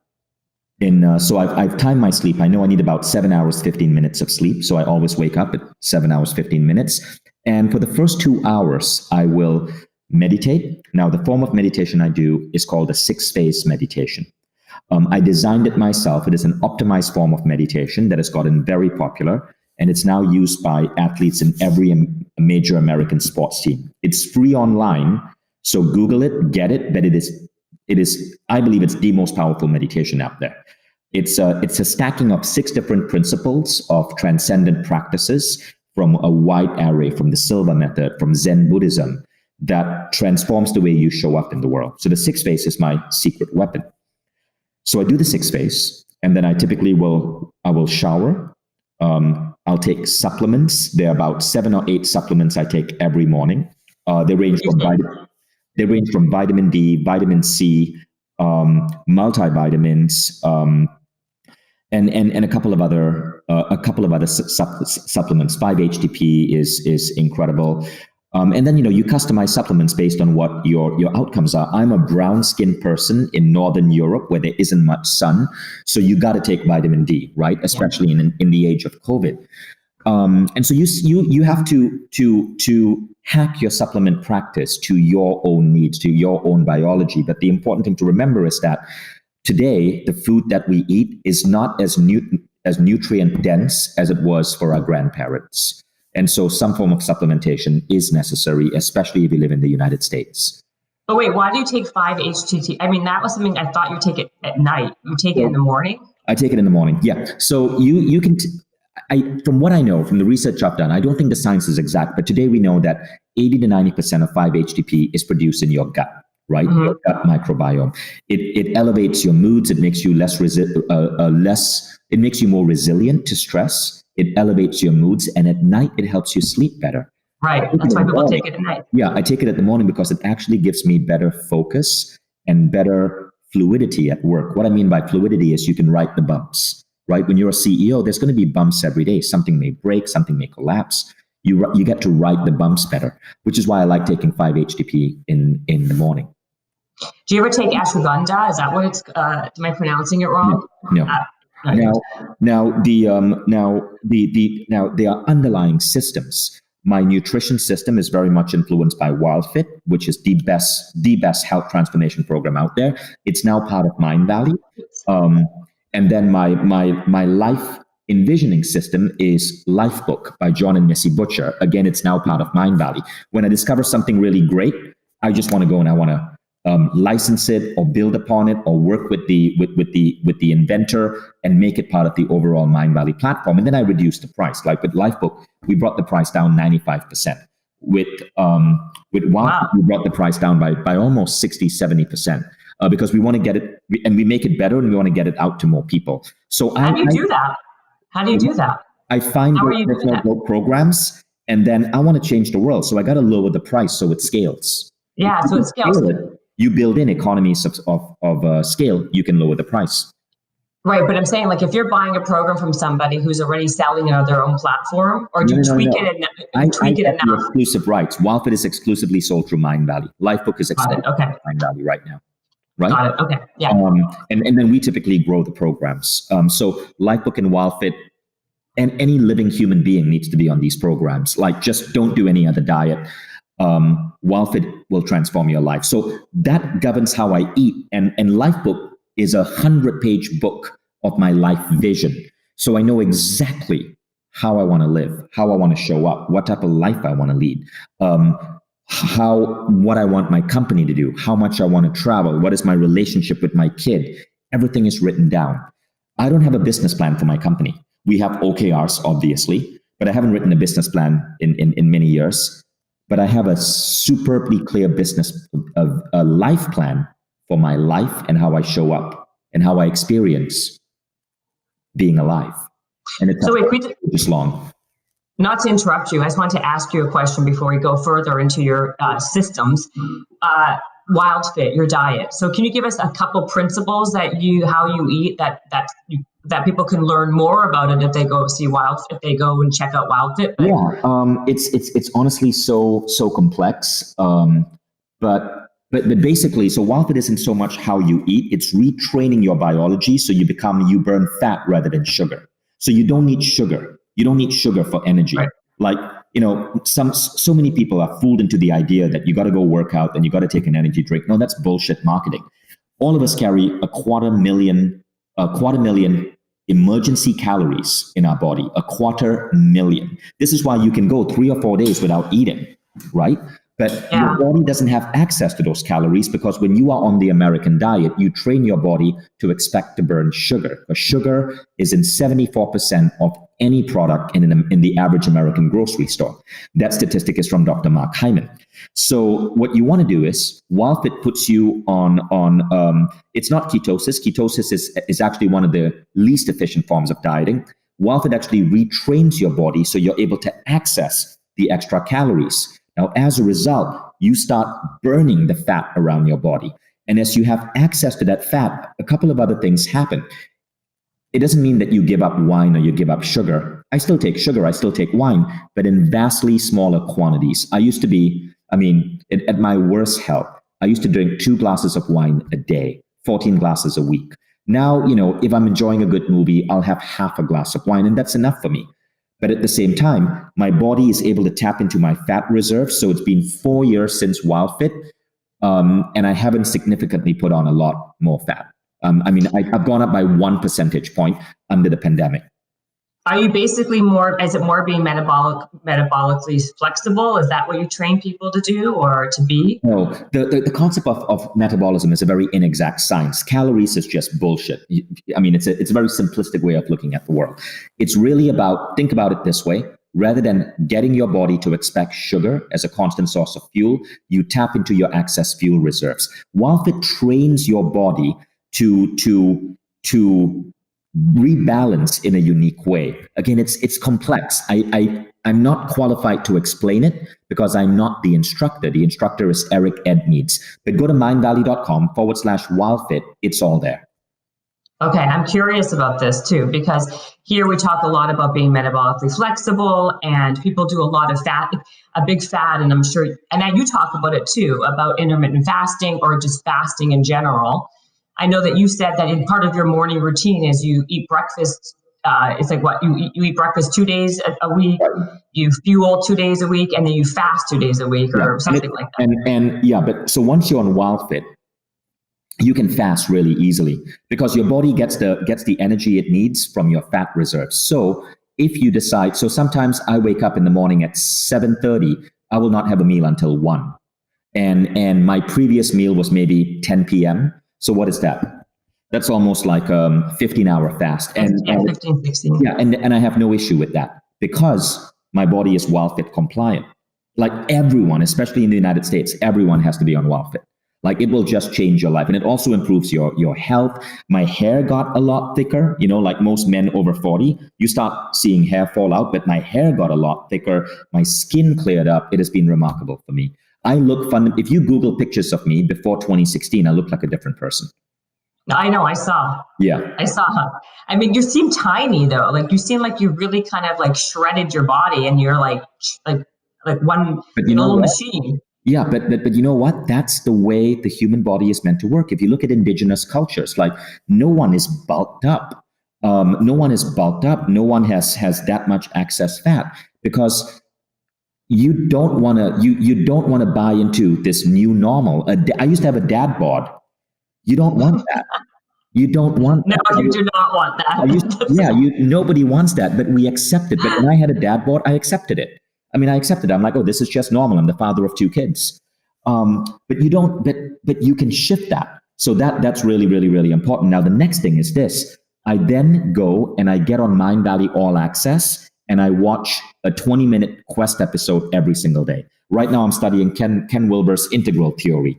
so I've timed my sleep. I know I need about 7 hours, 15 minutes of sleep. So I always wake up at 7 hours, 15 minutes. And for the first 2 hours, I will meditate. Now, the form of meditation I do is called a 6-phase meditation. I designed it myself. It is an optimized form of meditation that has gotten very popular, and it's now used by athletes in every major American sports team. It's free online, so Google it, get it, but it is, I believe it's the most powerful meditation out there. It's a stacking of 6 different principles of transcendent practices from a wide array, from the Silva method, from Zen Buddhism, that transforms the way you show up in the world. So the 6 phase is my secret weapon. So I do the 6 phase, and then I typically will shower. I'll take supplements. There are about 7 or 8 supplements I take every morning. They range from vitamin D, vitamin C, multivitamins, and a couple of other supplements. 5-HTP is incredible. And then, you customize supplements based on what your outcomes are. I'm a brown-skinned person in Northern Europe where there isn't much sun. So you got to take vitamin D, right? Especially in the age of COVID. And so you have to hack your supplement practice to your own needs, to your own biology. But the important thing to remember is that today, the food that we eat is not as nutrient dense as it was for our grandparents. And so some form of supplementation is necessary, especially if you live in the United States. But wait, why do you take 5-HTP? I mean, that was something I thought you take it at night. You take it in the morning? I take it in the morning, yeah. So you can, from what I know, from the research I've done, I don't think the science is exact, but today we know that 80 to 90% of 5-HTP is produced in your gut, right? Mm-hmm. Your gut microbiome. It elevates your moods. It makes you it makes you more resilient to stress. It elevates your moods, and at night it helps you sleep better. Right. That's why people take it at night. Yeah, I take it at the morning because it actually gives me better focus and better fluidity at work. What I mean by fluidity is you can ride the bumps, right? When you're a CEO, there's going to be bumps every day. Something may break, something may collapse. You get to ride the bumps better, which is why I like taking 5-HTP in the morning. Do you ever take ashwagandha? Is that what it's? Am I pronouncing it wrong? No. Now there are underlying systems. My nutrition system is very much influenced by WildFit, which is the best health transformation program out there. It's now part of Mindvalley. And then my life envisioning system is Lifebook by John and Missy Butcher. Again, it's now part of Mindvalley. When I discover something really great, I just want to go and I want to license it or build upon it or work with the inventor and make it part of the overall Mindvalley platform. And then I reduce the price. Like with Lifebook, we brought the price down 95%. With WildFit, we brought the price down by almost 60-70%. Because we want to get it, and we make it better, and we want to get it out to more people. So how do you do that? How do you do that? I find personal growth programs, and then I want to change the world. So I got to lower the price so it scales. Yeah, so it scales. You build in economies of scale, you can lower the price. Right, but I'm saying, like, if you're buying a program from somebody who's already selling it on their own platform, or do you tweak it enough? Exclusive rights. WildFit is exclusively sold through Mindvalley. Lifebook is exclusive through Mindvalley right now. Right? Got it. Okay. Yeah. And then we typically grow the programs. So Lifebook and WildFit, and any living human being needs to be on these programs. Like, just don't do any other diet. WildFit will transform your life. So that governs how I eat. And Lifebook is a 100-page book of my life vision. So I know exactly how I want to live, how I want to show up, what type of life I want to lead, what I want my company to do, how much I want to travel, what is my relationship with my kid. Everything is written down. I don't have a business plan for my company. We have OKRs, obviously, but I haven't written a business plan in many years. But I have a superbly clear business, a life plan for my life and how I show up and how I experience being alive. And it's so just long. Not to interrupt you, I just want to ask you a question before we go further into your systems. WildFit, your diet. So can you give us a couple principles how you eat that people can learn more about it if they go see WildFit, if they go and check out WildFit? It's honestly so complex. But basically, so WildFit isn't so much how you eat, it's retraining your biology so you burn fat rather than sugar. So you don't need sugar. You don't need sugar for energy. Right. Like, so many people are fooled into the idea that you got to go work out and you got to take an energy drink. No, that's bullshit marketing. All of us carry a quarter million emergency calories in our body, 250,000. This is why you can go 3 or 4 days without eating, right? But your body doesn't have access to those calories because when you are on the American diet, you train your body to expect to burn sugar. Because sugar is in 74% of any product in the average American grocery store. That statistic is from Dr. Mark Hyman. So what you want to do is, WildFit puts you on it's not ketosis. Ketosis is actually one of the least efficient forms of dieting. WildFit actually retrains your body so you're able to access the extra calories. Now, as a result, you start burning the fat around your body. And as you have access to that fat, a couple of other things happen. It doesn't mean that you give up wine or you give up sugar. I still take sugar, I still take wine, but in vastly smaller quantities. I used to be, at my worst health, I used to drink 2 glasses of wine a day, 14 glasses a week. Now, if I'm enjoying a good movie, I'll have half a glass of wine, and that's enough for me. But at the same time, my body is able to tap into my fat reserve. So it's been 4 years since WildFit, and I haven't significantly put on a lot more fat. I've gone up by 1 percentage point under the pandemic. Are you basically is it more being metabolically flexible? Is that what you train people to do or to be? No, the concept of metabolism is a very inexact science. Calories is just bullshit. It's a very simplistic way of looking at the world. It's really about, think about it this way, rather than getting your body to expect sugar as a constant source of fuel, you tap into your excess fuel reserves. WildFit trains your body to rebalance in a unique way. Again, it's complex. I'm not qualified to explain it because I'm not the instructor. The instructor is Eric Edmeades. But go to mindvalley.com/WildFit. It's all there. Okay, I'm curious about this too, because here we talk a lot about being metabolically flexible, and people do a lot of a big fad, and I'm sure, and you talk about it too, about intermittent fasting or just fasting in general. I know that you said that in part of your morning routine is you eat breakfast. It's like you eat breakfast 2 days a week, you fuel 2 days a week, and then you fast 2 days a week or something like that. But so once you're on WildFit, you can fast really easily because your body gets the energy it needs from your fat reserves. So if you decide, so sometimes I wake up in the morning at 7:30, I will not have a meal until 1. And my previous meal was maybe 10 p.m. So what is that? That's almost like a 15-hour fast. And 15, 16. Yeah, and I have no issue with that because my body is WildFit compliant. Like everyone, especially in the United States, everyone has to be on WildFit. Like it will just change your life. And it also improves your health. My hair got a lot thicker, like most men over 40, you start seeing hair fall out, but my hair got a lot thicker. My skin cleared up. It has been remarkable for me. I look fun. If you Google pictures of me before 2016, I look like a different person. I know. I saw. Yeah. I saw. You seem tiny though. Like you seem like you really kind of like shredded your body, and you're like one little machine. Yeah, but you know what? That's the way the human body is meant to work. If you look at indigenous cultures, like no one is bulked up. No one is bulked up. No one has that much excess fat because you don't want to buy into this new normal. I used to have a dad bod. You don't want that. You don't want that. No, you do not want that. Nobody wants that, but we accept it. But when I had a dad bod, I accepted it. I accepted it. I'm like, oh, this is just normal. I'm the father of 2 kids. But you don't. But you can shift that. So that's really, really, really important. Now, the next thing is this. I then go and I get on Mindvalley All Access and I watch a 20-minute Quest episode every single day. Right now, I'm studying Ken Wilber's integral theory.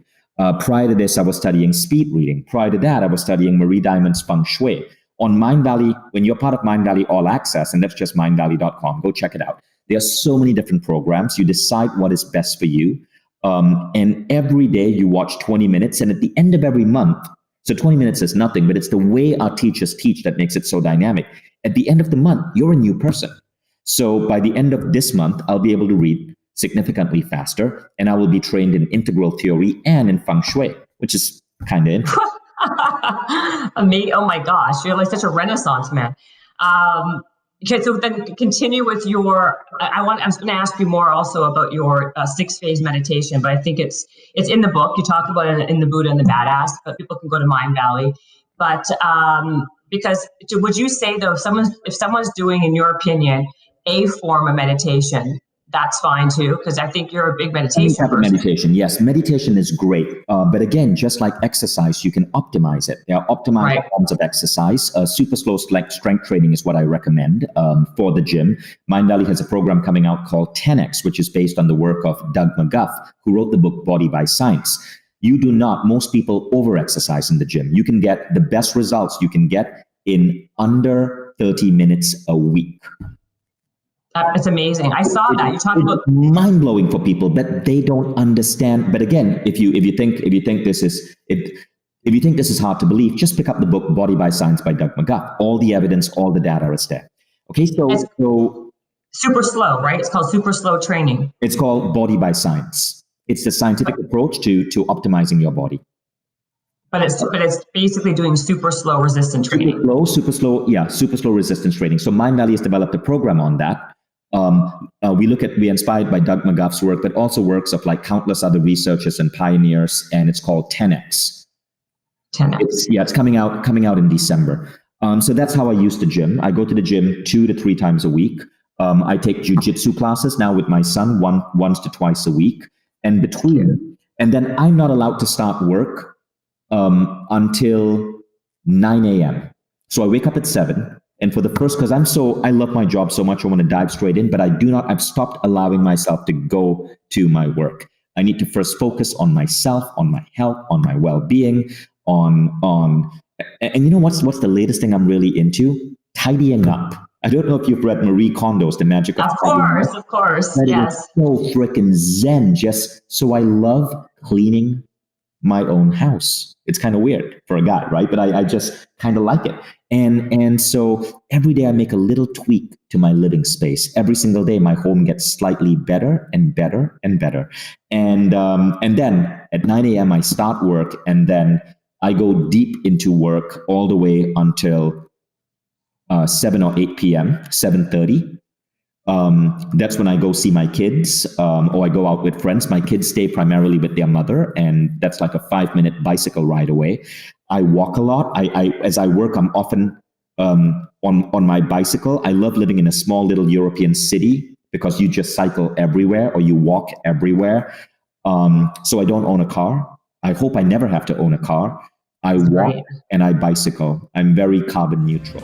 Prior to this, I was studying speed reading. Prior to that, I was studying Marie Diamond's feng shui. On Mindvalley, when you're part of Mindvalley All Access, and that's just mindvalley.com, go check it out. There are so many different programs. You decide what is best for you. And every day you watch 20 minutes. And at the end of every month, so 20 minutes is nothing, but it's the way our teachers teach that makes it so dynamic. At the end of the month, you're a new person. So by the end of this month, I'll be able to read significantly faster, and I will be trained in integral theory and in feng shui, which is kind of interesting. Oh my gosh, you're like such a renaissance man. Okay, so then continue with your. I was going to ask you more also about your 6-phase meditation, but I think it's in the book. You talk about it in the Buddha and the Badass, but people can go to Mindvalley. But because would you say though, if someone's doing, in your opinion, a form of meditation, that's fine too, because I think you're a big meditation person. Meditation, yes. Meditation is great. But again, just like exercise, you can optimize it. There are optimized forms of exercise. Super slow strength training is what I recommend for the gym. Mindvalley has a program coming out called 10X, which is based on the work of Doug McGuff, who wrote the book Body by Science. Most people over-exercise in the gym. You can get the best results you can get in under 30 minutes a week. It's amazing. I saw that. You talked about mind-blowing for people, but they don't understand. But again, if you think this is hard to believe, just pick up the book Body by Science by Doug McGuff. All the evidence, all the data is there. Okay, so super slow, right? It's called super slow training. It's called Body by Science. It's the scientific approach to optimizing your body. But it's basically doing super slow resistance training. Super slow resistance training. So Mindvalley has developed a program on that. We're inspired by Doug McGuff's work, but also works of like countless other researchers and pioneers, and it's called 10X. 10X. It's coming out in December. So that's how I use the gym. I go to the gym 2 to 3 times a week. I take jiu-jitsu classes now with my son once to twice a week, and then I'm not allowed to start work until 9 a.m. So I wake up at 7. And because I love my job so much, I want to dive straight in, but I've stopped allowing myself to go to my work. I need to first focus on myself, on my health, on my well-being, and you know what's the latest thing I'm really into? Tidying up. I don't know if you've read Marie Kondo's The Magic of Tidying Up. Of course, yes. It's so freaking zen, so I love cleaning my own house. It's kind of weird for a guy, right? But I just kind of like it. And so every day I make a little tweak to my living space. Every single day my home gets slightly better and better and better. And then at 9 a.m. I start work, and then I go deep into work all the way until 7 or 8 p.m., 7:30. That's when I go see my kids, or I go out with friends. My kids stay primarily with their mother, and that's like a 5-minute bicycle ride away. I walk a lot. As I work, I'm often on my bicycle. I love living in a small little European city because you just cycle everywhere or you walk everywhere. So I don't own a car. I hope I never have to own a car. I walk and I bicycle. I'm very carbon neutral.